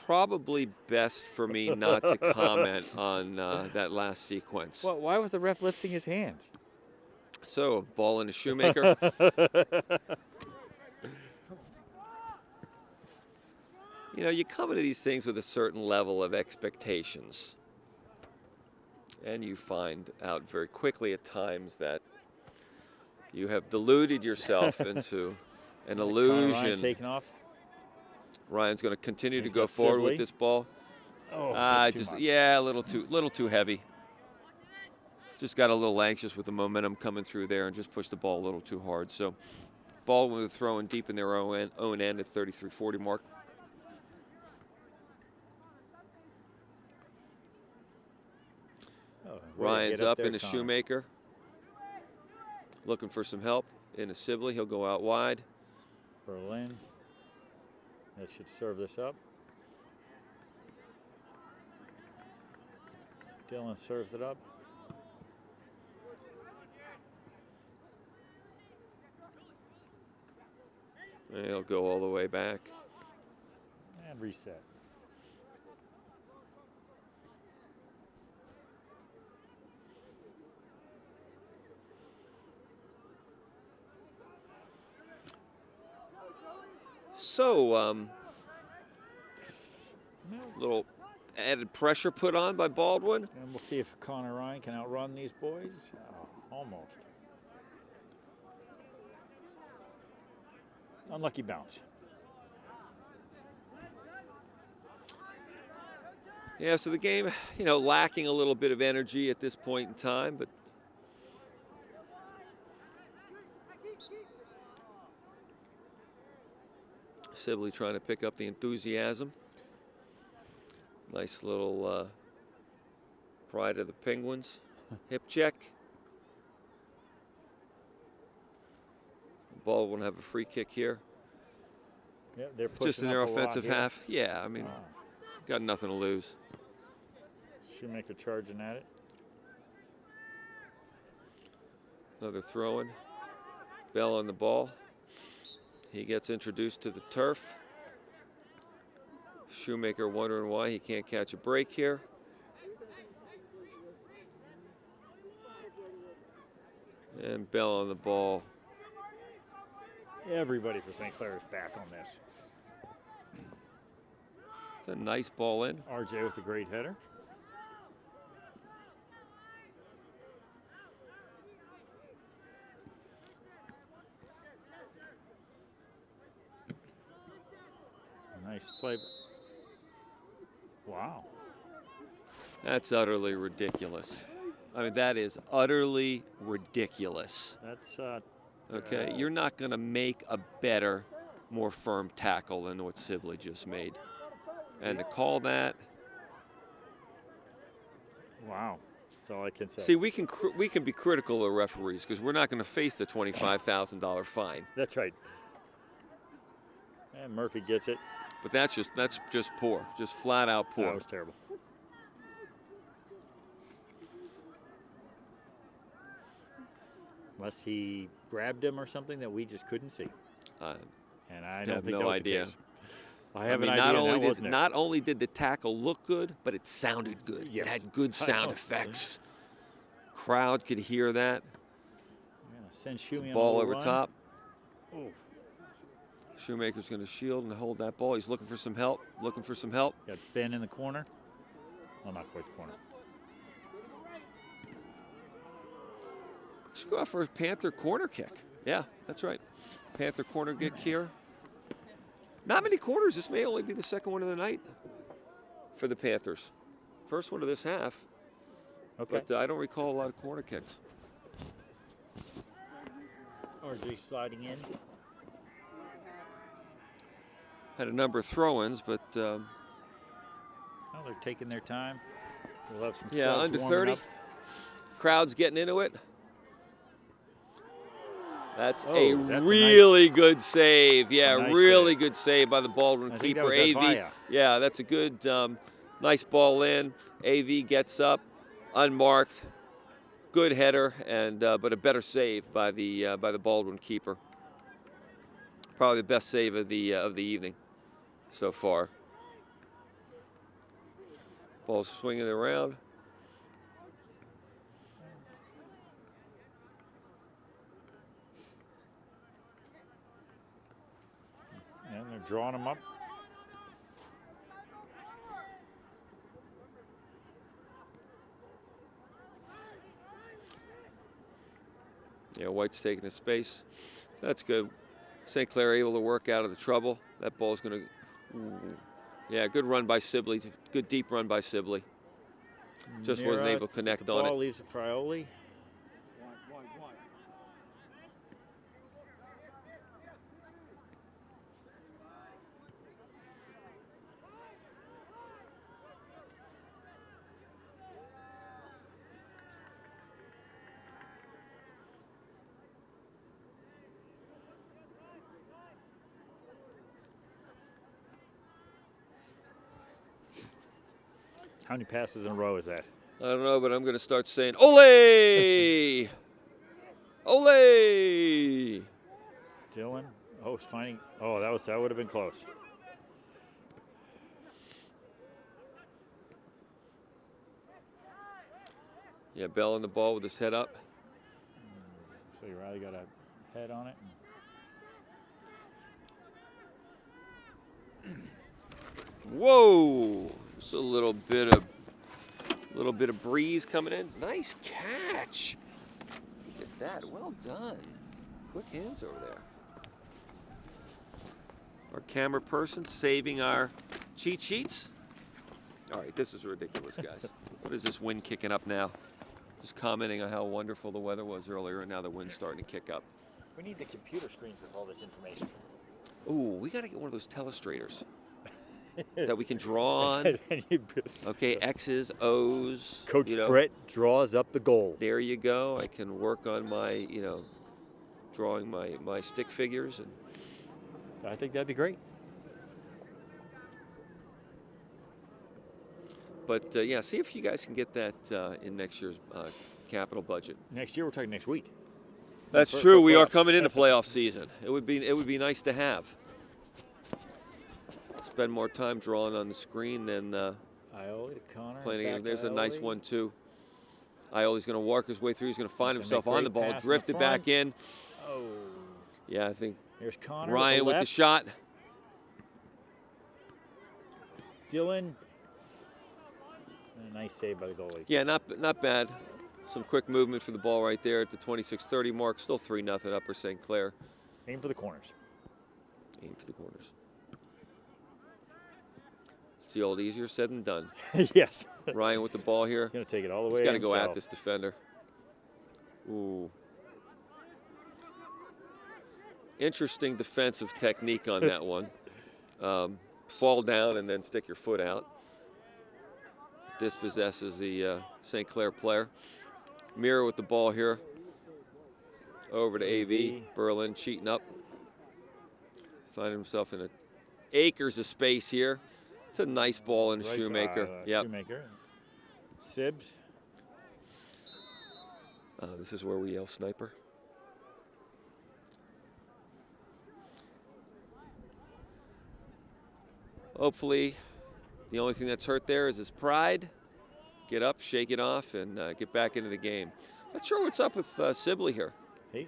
Probably best for me not to comment on that last sequence. Well, why was the ref lifting his hands? So, ball into Shoemaker. You know, you come into these things with a certain level of expectations. And you find out very quickly at times that you have deluded yourself into an illusion. Ryan taking off. Ryan's going to continue to He's go got forward Sibley. with this ball. Oh, just too much. yeah, a little too heavy. Just got a little anxious with the momentum coming through there and just pushed the ball a little too hard. So, Baldwin with throwing deep in their own end at 33-40 mark. Ryan's up into Shoemaker. Looking for some help into Sibley. He'll go out wide. Berlin. That should serve this up. Dylan serves it up. And he'll go all the way back. And reset. So, little added pressure put on by Baldwin. And we'll see if Connor Ryan can outrun these boys. Oh, almost. Unlucky bounce. Yeah, so the game, lacking a little bit of energy at this point in time, but Sibley trying to pick up the enthusiasm. Nice little pride of the Penguins. Hip check. Baldwin will have a free kick here. Yeah, they're just in their offensive half. Here. Yeah, I mean, got nothing to lose. Shoemaker charging at it. Another throw-in. Bell on the ball. He gets introduced to the turf. Shoemaker wondering why he can't catch a break here. And Bell on the ball. Everybody for St. Clair is back on this. It's a nice ball in. RJ with a great header. Nice play. Wow. That's utterly ridiculous. I mean, that is utterly ridiculous. That's okay. You're not going to make a better, more firm tackle than what Sibley just made. And to call that. Wow. That's all I can say. See, we can be critical of referees because we're not going to face the $25,000 fine. That's right. And Murphy gets it. But that's just poor, just flat out poor. That was terrible. Unless he grabbed him or something that we just couldn't see. And I don't think no that was idea. The case. I have an idea. Not only did the tackle look good, but it sounded good. Yes. It had good sound effects. Crowd could hear that. Send Shoemaker ball over run. top. Oh. Shoemaker's going to shield and hold that ball. He's looking for some help. Got Ben in the corner. Well, not quite the corner. Should go out for a Panther corner kick. Yeah, that's right. Panther corner kick here. Not many corners. This may only be the second one of the night for the Panthers. First one of this half. Okay. But I don't recall a lot of corner kicks. RJ sliding in. Had a number of throw-ins, but well, they're taking their time. We'll have some under 30. up. Crowd's getting into it. That's a really good save. Yeah, nice really save. Good save by the Baldwin I think keeper. that was AV. Avaya. Yeah, that's a good, nice ball in. AV gets up, unmarked. Good header, and but a better save by the Baldwin keeper. Probably the best save of the evening so far. Ball's swinging around. And they're drawing them up. Yeah, White's taking his space. That's good. St. Clair able to work out of the trouble. That ball's going to. Yeah, good run by Sibley. Good deep run by Sibley. Just wasn't able to connect the on ball it. Leaves it for Ioli. How many passes in a row is that? I don't know, but I'm going to start saying, Ole! Ole! Dylan. Oh, it's finding. Oh, that would have been close. Yeah, Bell on the ball with his head up. So you rather got a head on it. Whoa! Just a little bit of breeze coming in. Nice catch. Look at that. Well done. Quick hands over there. Our camera person saving our cheat sheets. All right, this is ridiculous, guys. What is this wind kicking up now? Just commenting on how wonderful the weather was earlier, and now the wind's starting to kick up. We need the computer screens with all this information. Ooh, we got to get one of those telestrators that we can draw on. Okay, X's, O's. Coach Brett draws up the goal. There you go. I can work on my, drawing my stick figures. And I think that'd be great. But, yeah, see if you guys can get that in next year's capital budget. Next year, we're talking next week. That's true. We are coming into playoff season. It would be nice to have. Spend more time drawing on the screen than Iole to Connor. playing a game. There's a nice one, too. Iole's going to work his way through. He's going to find himself on the ball, drifted back in. Oh. Yeah, I think there's Connor. Ryan with the shot. Dylan. And a nice save by the goalie. Yeah, not bad. Some quick movement for the ball right there at the 26:30 mark. Still 3-0 Upper St. Clair. Aim for the corners. Aim for the corners. It's the old easier said than done. Yes. Ryan with the ball here. He's going to take it all the way. He's got to go at this defender. Ooh. Interesting defensive technique on that one. Fall down and then stick your foot out. Dispossesses the St. Clair player. Mira with the ball here. Over to AV. Berlin cheating up. Finding himself in acres of space here. It's a nice ball in Shoemaker. Yep. Shoemaker. Sibbs. This is where we yell sniper. Hopefully, the only thing that's hurt there is his pride. Get up, shake it off, and get back into the game. Not sure what's up with Sibley here.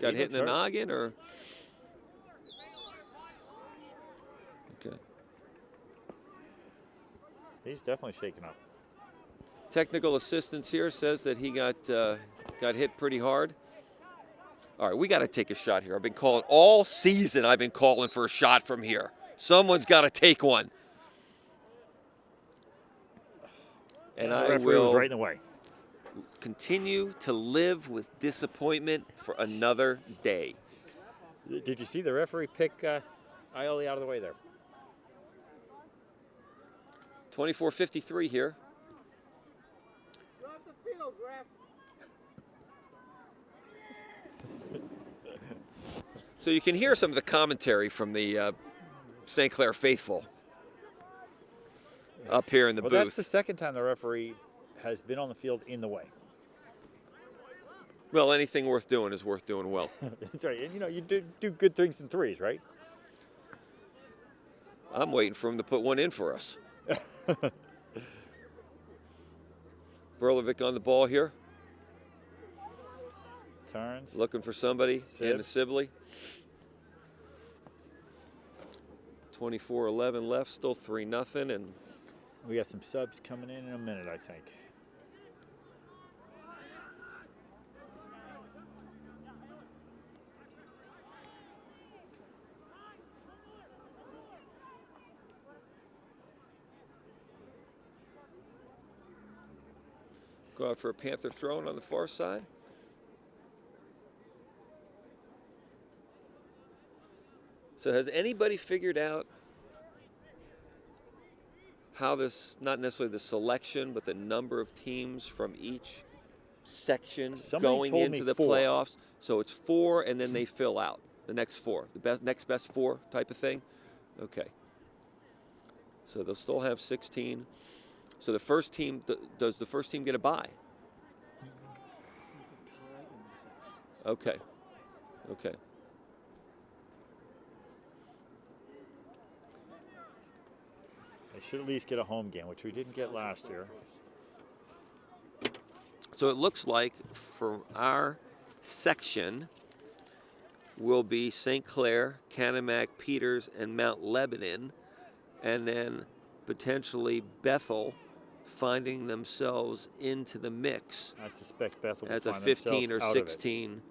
Got hit in the noggin, or? Okay. He's definitely shaken up. Technical assistance here says that he got hit pretty hard. All right, we got to take a shot here. I've been calling all season. I've been calling for a shot from here. Someone's got to take one. And I will right in the way. Continue to live with disappointment for another day. Did you see the referee pick Iole out of the way there? 24:53 here. So you can hear some of the commentary from the St. Clair faithful up here in the booth. That's the second time the referee has been on the field in the way. Well, anything worth doing is worth doing well. That's right. And, you do good things in threes, right? I'm waiting for him to put one in for us. Berlovic on the ball here. Turns. Looking for somebody in the Sibley. 24-11 left, still 3-0, and we got some subs coming in a minute, I think. Go out for a Panther throw-in on the far side. So has anybody figured out how this, not necessarily the selection, but the number of teams from each section going into the playoffs? So it's 4 and then they fill out the next 4, the next best 4 type of thing? Okay. So they'll still have 16. So the first team, does the first team get a bye? Okay. Okay. They should at least get a home game, which we didn't get last year. So it looks like for our section will be St. Clair, Canemak, Peters, and Mount Lebanon, and then potentially Bethel finding themselves into the mix I suspect Bethel will as a find 15 or themselves out of it. 16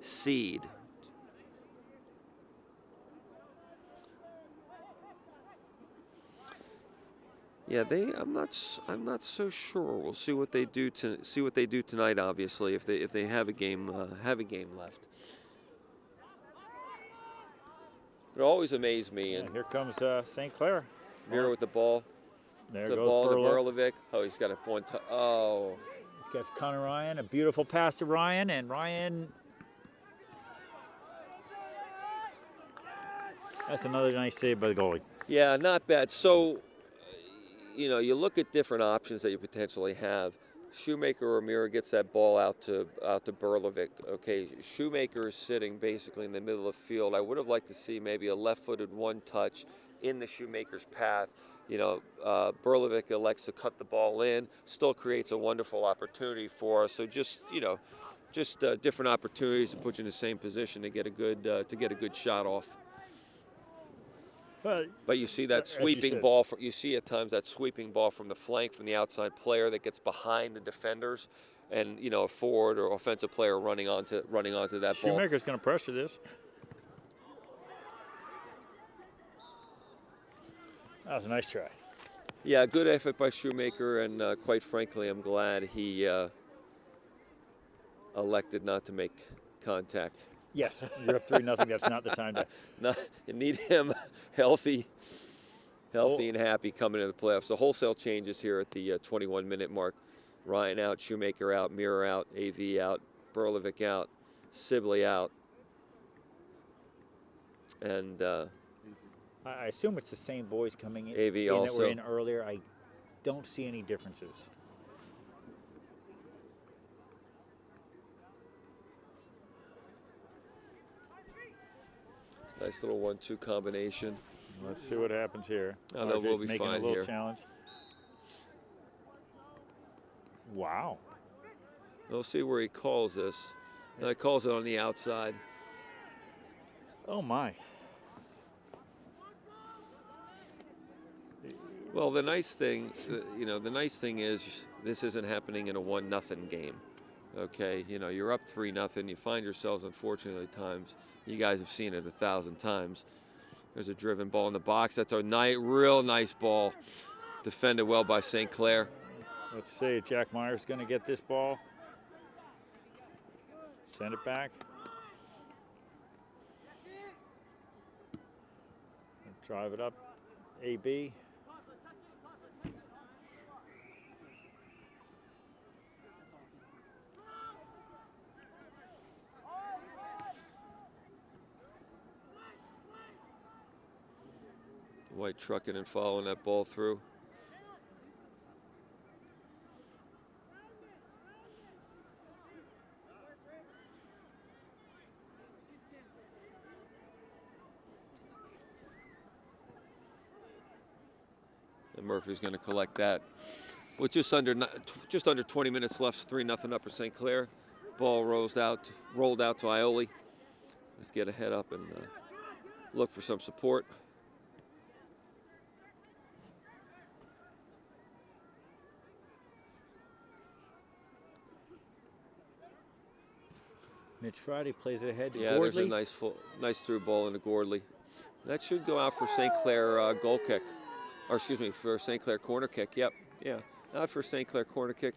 seed. Yeah, I'm not so sure. We'll see what they do tonight. Obviously, if they have a game left. It always amazed me. Yeah, And here comes St. Clair. Mira with the ball. There The goes ball to Burlow. Burlovic. Oh, he's got a one. Oh, He's got Connor Ryan, a beautiful pass to Ryan, and Ryan. That's another nice save by the goalie. yeah, not bad. So, you look at different options that you potentially have. Shoemaker or Mira gets that ball out to Burlovic. Okay, Shoemaker is sitting basically in the middle of the field. I would have liked to see maybe a left-footed one-touch in the Shoemaker's path. Burlovic elects to cut the ball in, still creates a wonderful opportunity for us. So just different opportunities to put you in the same position to get a good shot off. But you see that sweeping ball. You see at times that sweeping ball from the flank from the outside player that gets behind the defenders, and a forward or offensive player running onto that ball. Shoemaker's going to pressure this. That was a nice try. Yeah, good effort by Shoemaker, and quite frankly, I'm glad he elected not to make contact. Yes, you're up 3-0. That's not the time to. No, you need him healthy and happy coming into the playoffs. So wholesale changes here at the 21-minute mark. Ryan out, Shoemaker out, Mirror out, AV out, Burlovic out, Sibley out, and I assume it's the same boys coming in. AV also. That were in earlier. I don't see any differences. Nice little 1-2 combination. Let's see what happens here. Oh, no, we'll be making fine a little here. challenge. Wow. We'll see where he calls this. He calls it on the outside. Oh my. Well, the nice thing is this isn't happening in a 1-0 game. Okay, you're up 3-0. You find yourselves, unfortunately, at times. You guys have seen it 1,000 times. There's a driven ball in the box. That's a real nice ball. Defended well by St. Clair. Let's see. Jack Myers going to get this ball. Send it back. Drive it up. AB. White trucking and following that ball through. And Murphy's going to collect that. With just under 20 minutes left, 3-0 upper St. Clair. Ball rolled out to Ioli. Let's get a head up and look for some support. Mitch Friday plays it ahead to Yeah, Gordley. there's a nice through ball into Gordley. That should go out for St. Clair goal kick. Or excuse me, for St. Clair corner kick. Yep, yeah. Out for St. Clair corner kick.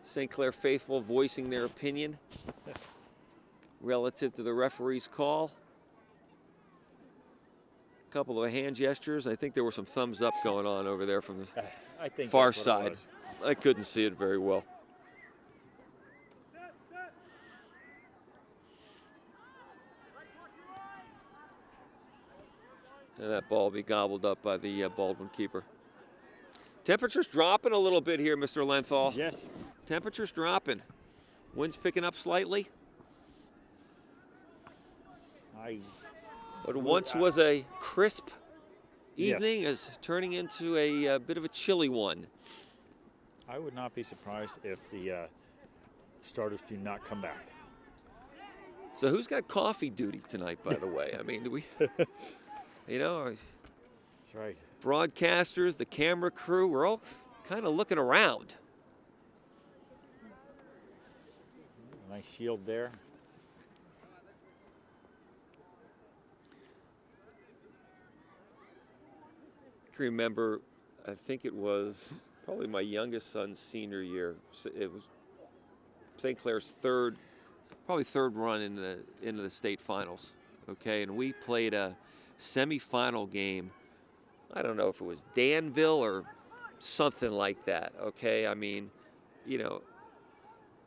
St. Clair faithful voicing their opinion relative to the referee's call. A couple of hand gestures. I think there were some thumbs up going on over there from the I think far that's what it side. was. I couldn't see it very well. And that ball will be gobbled up by the Baldwin keeper. Temperature's dropping a little bit here, Mr. Lenthal. Yes. Temperature's dropping. Wind's picking up slightly. What once was a crisp evening is turning into a bit of a chilly one. I would not be surprised if the starters do not come back. So who's got coffee duty tonight, by the way? I mean, do we, you know, That's right. broadcasters, the camera crew, we're all kind of looking around. Nice shield there. I can remember, I think it was probably my youngest son's senior year. It was St. Clair's probably third run into the state finals. Okay, and we played a semifinal game. I don't know if it was Danville or something like that. Okay, I mean, you know,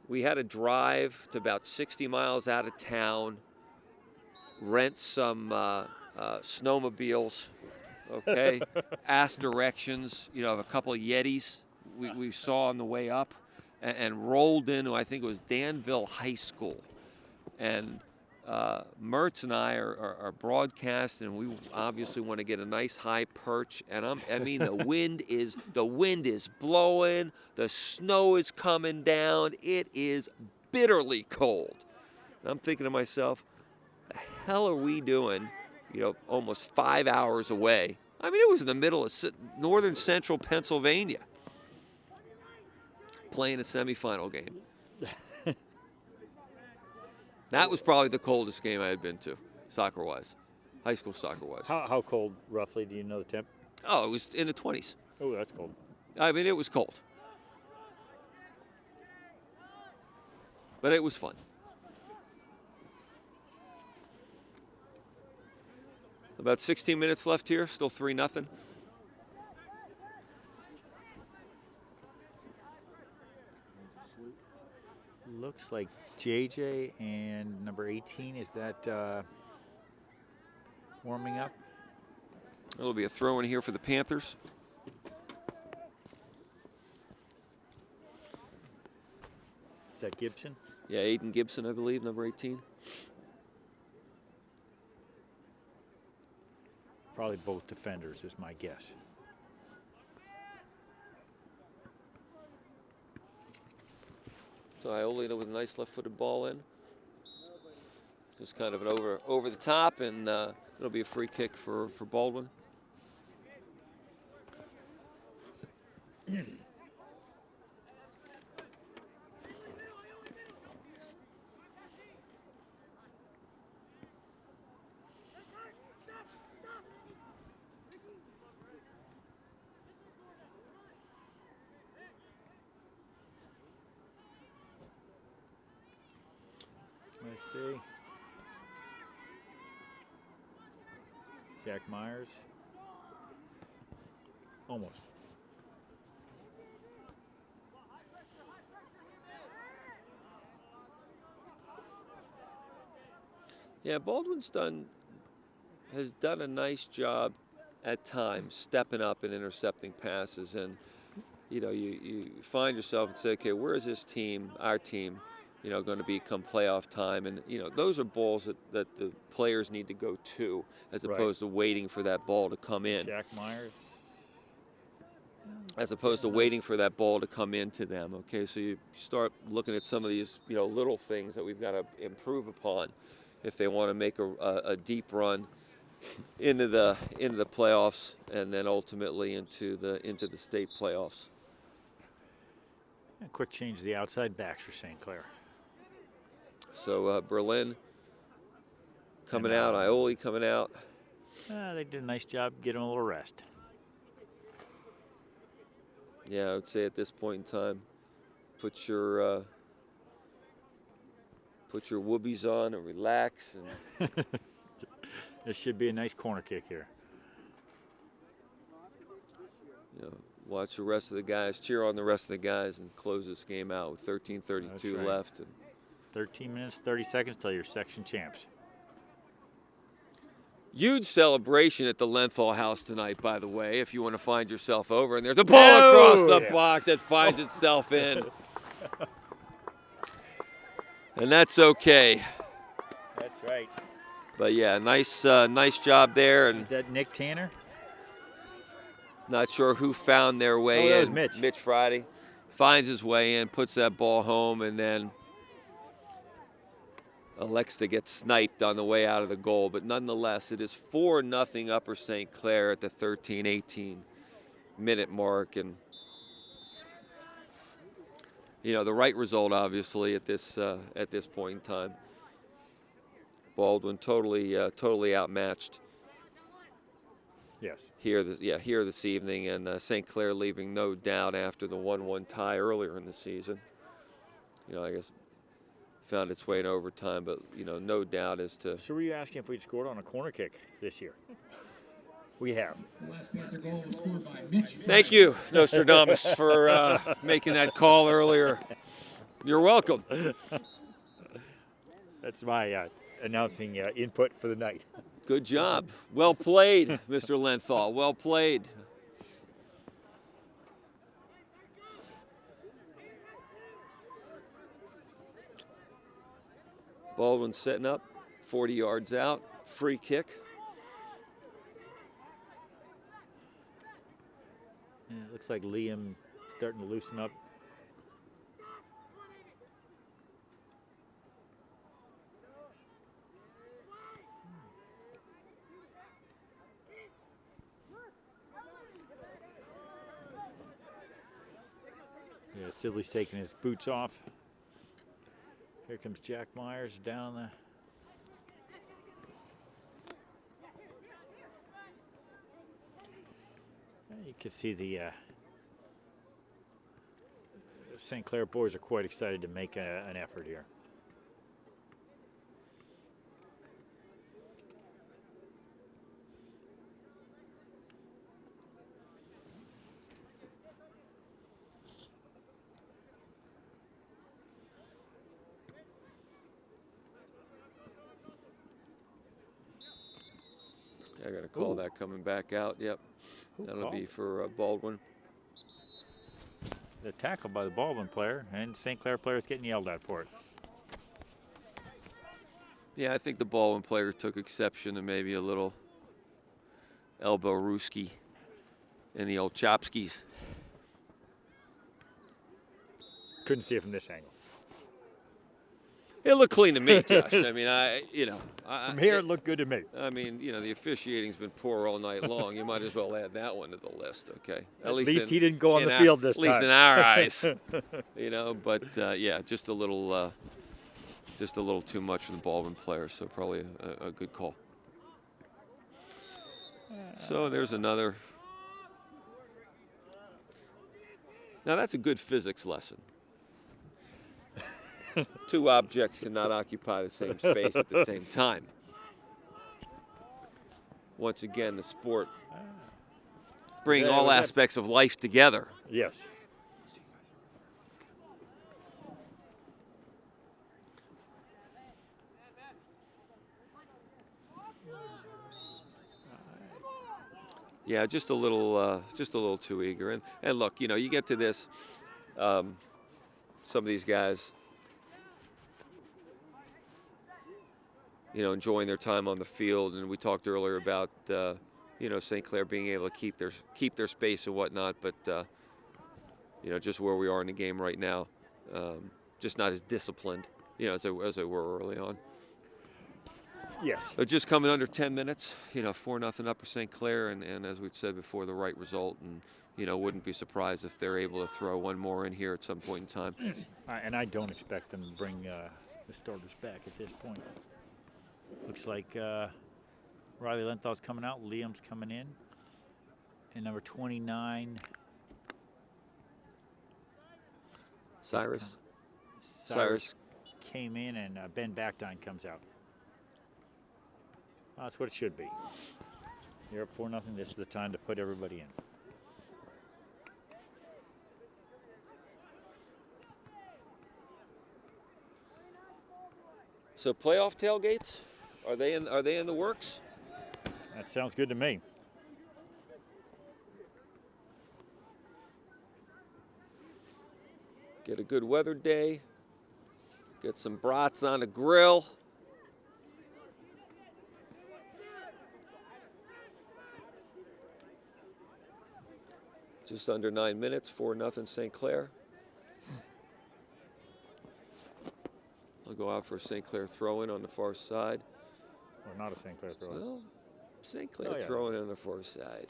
we had to drive to about 60 miles out of town, rent some snowmobiles. Okay, ask directions, you know, of a couple of Yetis we saw on the way up, and rolled into, I think it was Danville High School. And Mertz and I are broadcasting, and we obviously want to get a nice high perch. And I mean, the wind is blowing, the snow is coming down, it is bitterly cold. And I'm thinking to myself, the hell are we doing? You know, almost 5 hours away. I mean, it was in the middle of northern central Pennsylvania, playing a semifinal game. That was probably the coldest game I had been to, soccer-wise, high school soccer-wise. How cold, roughly, do you know the temp? Oh, it was in the 20s. Oh, that's cold. I mean, it was cold. But it was fun. About 16 minutes left here, still 3-0. Looks like JJ and number 18, is that warming up? There'll be a throw in here for the Panthers. Is that Gibson? Yeah, Aiden Gibson, I believe, number 18. Probably both defenders is my guess. So Iolita with a nice left-footed ball in. Just kind of an over the top, and it'll be a free kick for Baldwin. Let's see. Jack Myers. Almost. Yeah, Baldwin's has done a nice job at times stepping up and intercepting passes, and you know, you find yourself and say, okay, where is this team, our team, you know, going to be come playoff time? And you know, those are balls that the players need to go to, as opposed to waiting for that ball to come in. Jack Myers. As opposed to waiting for that ball to come into them. Okay, so you start looking at some of these, you know, little things that we've got to improve upon if they want to make a deep run into the playoffs, and then ultimately into the state playoffs. A quick change to the outside backs for St. Clair. So Berlin coming out, Ioli coming out. They did a nice job getting a little rest. Yeah, I would say at this point in time, put your whoobies on and relax. And This should be a nice corner kick here. You know, watch the rest of the guys, cheer on the rest of the guys, and close this game out with 13:32 left. And 13 minutes, 30 seconds till you're section champs. Huge celebration at the Lenthal House tonight, by the way, if you want to find yourself over. And there's a ball across the box that finds itself in. And that's okay. That's right. But yeah, nice job there. And is that Nick Tanner? Not sure who found their way in. That was Mitch. Mitch Friday finds his way in, puts that ball home, and then elects to get sniped on the way out of the goal. But nonetheless, it is 4-0 Upper St. Clair at the 13-18 minute mark. And, you know, the right result, obviously, at this point in time. Baldwin totally outmatched. Yes. Here this evening, and St. Clair leaving no doubt after the 1-1 tie earlier in the season. You know, I guess found its way in overtime, but you know, no doubt as to. So were you asking if we'd scored on a corner kick this year? We have. The last Panther goal was scored by Mitch. Thank you, Nostradamus, for making that call earlier. You're welcome. That's my announcing input for the night. Good job. Well played, Mr. Lenthal. Well played. Baldwin setting up, 40 yards out, free kick. Yeah, it looks like Liam starting to loosen up. Yeah, Sibley's taking his boots off. Here comes Jack Myers down the. You can see the St. Clair boys are quite excited to make an effort here. I got to call that coming back out. Yep. That'll be for Baldwin. The tackle by the Baldwin player, and St. Clair player is getting yelled at for it. Yeah, I think the Baldwin player took exception to maybe a little elbow rooski in the old chopskis. Couldn't see it from this angle. It looked clean to me, Josh. I mean, from here it looked good to me. I mean, you know, the officiating's been poor all night long. You might as well add that one to the list, okay? At least he didn't go on the field this time. At least in our eyes, you know. But yeah, just a little too much for the Baldwin player. So probably a good call. So there's another. Now that's a good physics lesson. Two objects cannot occupy the same space at the same time. Once again, the sport bringing all aspects of life together. Yes. Yeah, just a little too eager. And look, you know, you get to this, some of these guys, you know, enjoying their time on the field, and we talked earlier about, you know, St. Clair being able to keep their space and whatnot, but you know, just where we are in the game right now, just not as disciplined, you know, as they were early on. Yes. Just coming under 10 minutes, you know, 4-0 Upper St. Clair, and as we've said before, the right result, and you know, wouldn't be surprised if they're able to throw one more in here at some point in time. And I don't expect them to bring the starters back at this point. Looks like Riley Lenthal's coming out, Liam's coming in, and number 29. Cyrus came in, and Ben Backdine comes out. Well, that's what it should be. You're up 4-0. This is the time to put everybody in. So playoff tailgates, are they in the works? That sounds good to me. Get a good weather day. Get some brats on the grill. Just under 9 minutes, 4-0 St. Clair. I'll go out for a St. Clair throw-in on the far side. Or not a St. Clair throw. Well, St. Clair Oh, yeah. throwing on the far side.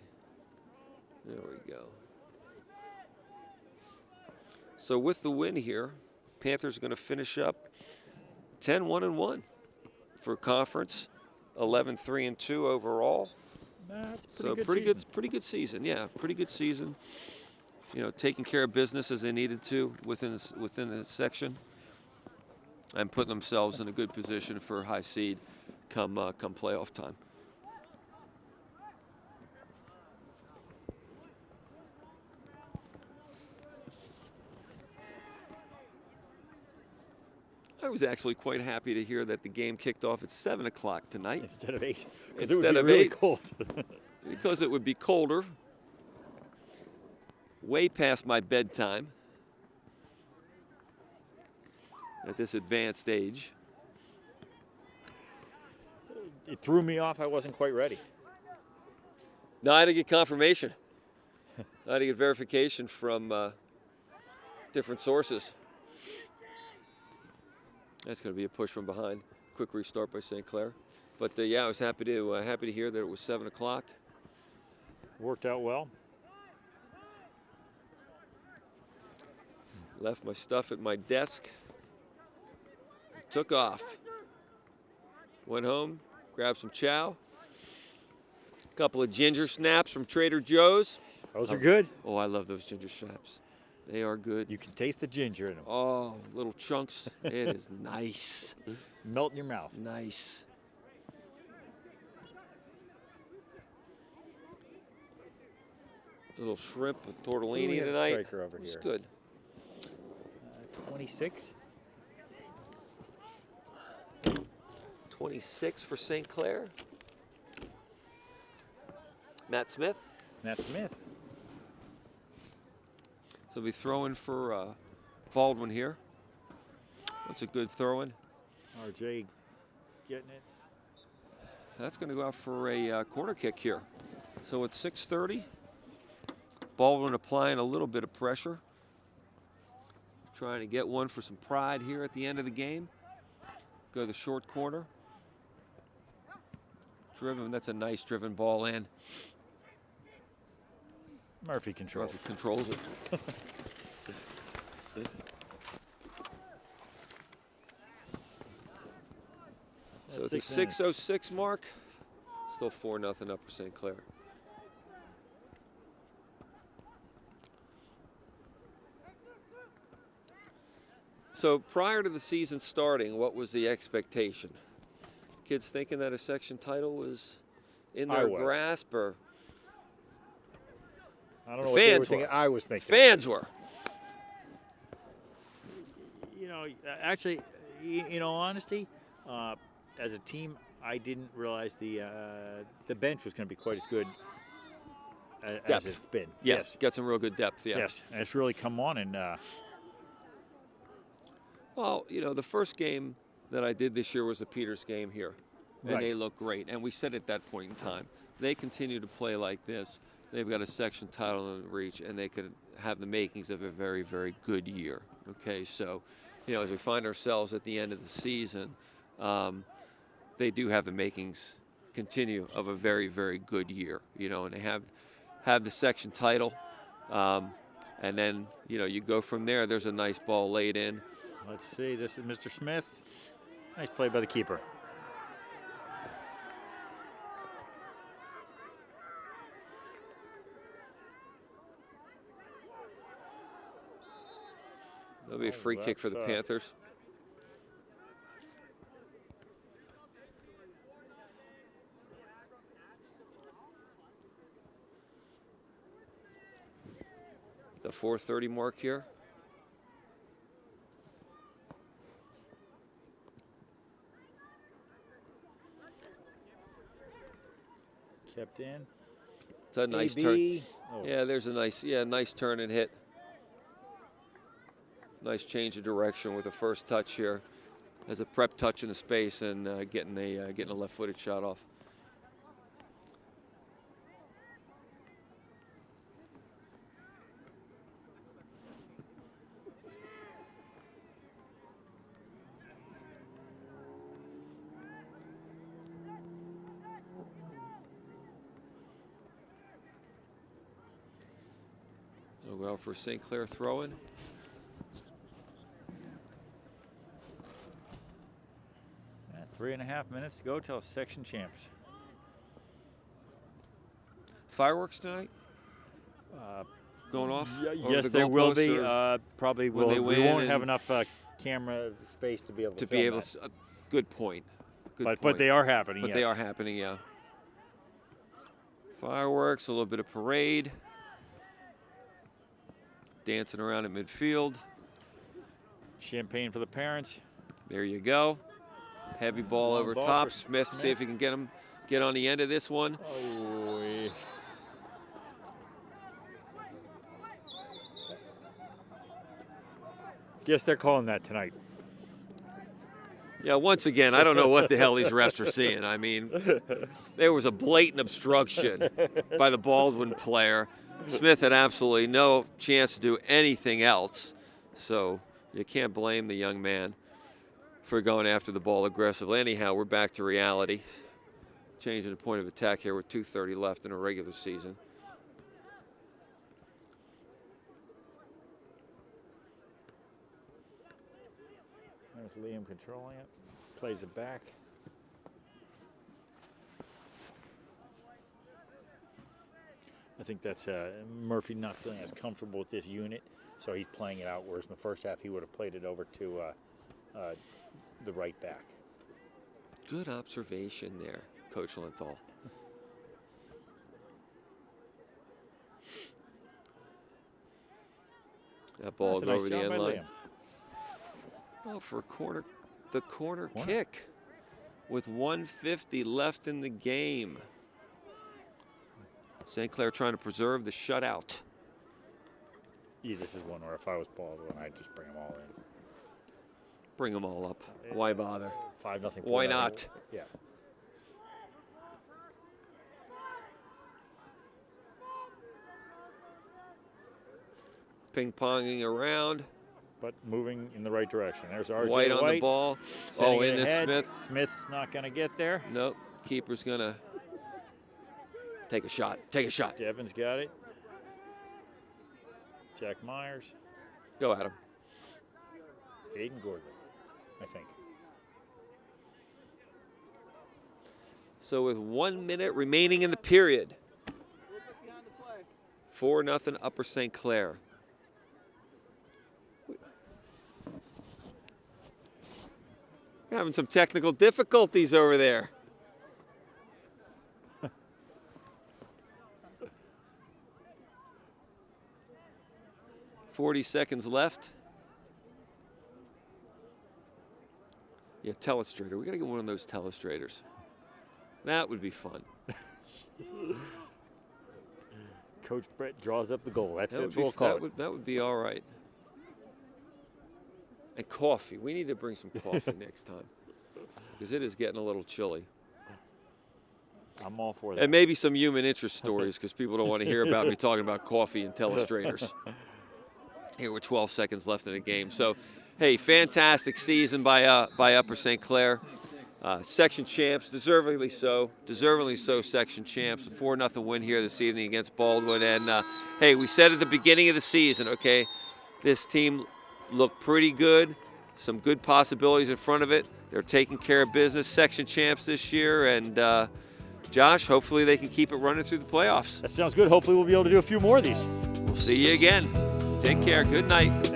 There we go. So with the win here, Panthers are going to finish up 10-1-1 for conference, 11-3-2 overall. That's So pretty good season. Yeah, pretty good season. You know, taking care of business as they needed to within the section, and putting themselves in a good position for a high seed come playoff time. I was actually quite happy to hear that the game kicked off at 7 o'clock tonight instead of 8. Instead it would be of really 8. cold. because it would be colder, way past my bedtime at this advanced age. It threw me off. I wasn't quite ready. No, I had to get confirmation. I had to get verification from different sources. That's going to be a push from behind. Quick restart by St. Clair. But yeah, I was happy to hear that it was 7 o'clock. Worked out well. Left my stuff at my desk. Took off. Went home, grabbed some chow. A couple of ginger snaps from Trader Joe's. Those are good. Oh, I love those ginger snaps. They are good. You can taste the ginger in them. Oh, little chunks. It is nice. Melt in your mouth. Nice. Little shrimp with tortellini tonight. Striker over It's here. good. 26. 26 for St. Clair. Matt Smith. Matt Smith. So we'll be throwing for Baldwin here. That's a good throw-in. RJ getting it. That's going to go out for a corner kick here. So it's 6:30. Baldwin applying a little bit of pressure. Trying to get one for some pride here at the end of the game. Go to the short corner. Driven, that's a nice driven ball in. Murphy controls. Murphy controls it. So at the 6:06 mark, still 4-0 Upper St. Clair. So prior to the season starting, what was the expectation? Kids thinking that a section title was in their grasp, or I don't know the what they were fans thinking. were. I was thinking. Fans were. You know, actually, in all honesty, as a team, I didn't realize the bench was going to be quite as good as it's been. Yeah, Yes. got some real good depth. Yeah. Yes, and it's really come on and. Well, you know, the first game that I did this year was the Peters game here, and Right. they look great. And we said at that point in time, they continue to play like this, they've got a section title in reach, and they could have the makings of a very, very good year. Okay, so, you know, as we find ourselves at the end of the season, they do have the makings continue of a very, very good year. You know, and they have the section title, and then, you know, you go from there. There's a nice ball laid in. Let's see. This is Mr. Smith. Nice play by the keeper. That'll be a free kick for the Panthers. The 4:30 mark here. Stepped in. It's a nice AB. turn. Oh. Yeah, there's a nice turn and hit. Nice change of direction with the first touch here. As a prep touch in the space and getting a left-footed shot off. So well for St. Clair throw-in. Yeah, 3.5 minutes to go till section champs. Fireworks tonight? Going off? Yes, the there will goalposts, be. or Probably when will. they We win won't have and- enough camera space to be able to to film be able that. to. Good point. Good But point. they are happening. But yes. they are happening, yeah. Fireworks, a little bit of parade. Dancing around at midfield. Champagne for the parents. There you go. Heavy ball Long over ball top. for Smith, see Smith. if he can get on the end of this one. Oh. Guess they're calling that tonight. Yeah, once again, I don't know what the hell these refs are seeing. I mean, there was a blatant obstruction by the Baldwin player. Smith had absolutely no chance to do anything else. So you can't blame the young man for going after the ball aggressively. Anyhow, we're back to reality. Changing the point of attack here with 2:30 left in a regular season. There's Liam controlling it. Plays it back. I think that's Murphy not feeling as comfortable with this unit, so he's playing it out, whereas in the first half he would have played it over to the right back. Good observation there, Coach Lenthal. That ball That's a go nice over the job end by line. Liam. Oh, for the corner kick with 1:50 left in the game. St. Clair trying to preserve the shutout. Yeah, this is one where if I was Baldwin, I'd just bring them all in. Bring them all up. Why bother? 5-0. Why not? Yeah. Ping-ponging around. But moving in the right direction. There's RJ White on the ball. Sending Oh, it in this ahead. Smith. Smith's not going to get there. Nope. Keeper's going to take a shot. Take a shot. Devon's got it. Jack Myers. Go at him. Aiden Gordon, I think. So with 1 minute remaining in the period, 4-0 Upper St. Clair. Having some technical difficulties over there. "40 seconds left." Yeah, telestrator. We got to get one of those telestrators. That would be fun. Coach Brett draws up the goal. That's That it. would be, We'll call it. that would be all right. And coffee. We need to bring some coffee next time because it is getting a little chilly. I'm all for that. And maybe some human interest stories because people don't want to hear about me talking about coffee and telestrators. Here we're 12 seconds left in the game. So, hey, fantastic season by Upper St. Clair. Section champs, deservedly so. Deservedly so, section champs. A 4-0 win here this evening against Baldwin. And, hey, we said at the beginning of the season, okay, this team looked pretty good. Some good possibilities in front of it. They're taking care of business. Section champs this year. And, Josh, hopefully they can keep it running through the playoffs. That sounds good. Hopefully we'll be able to do a few more of these. We'll see you again. Take care. Good night.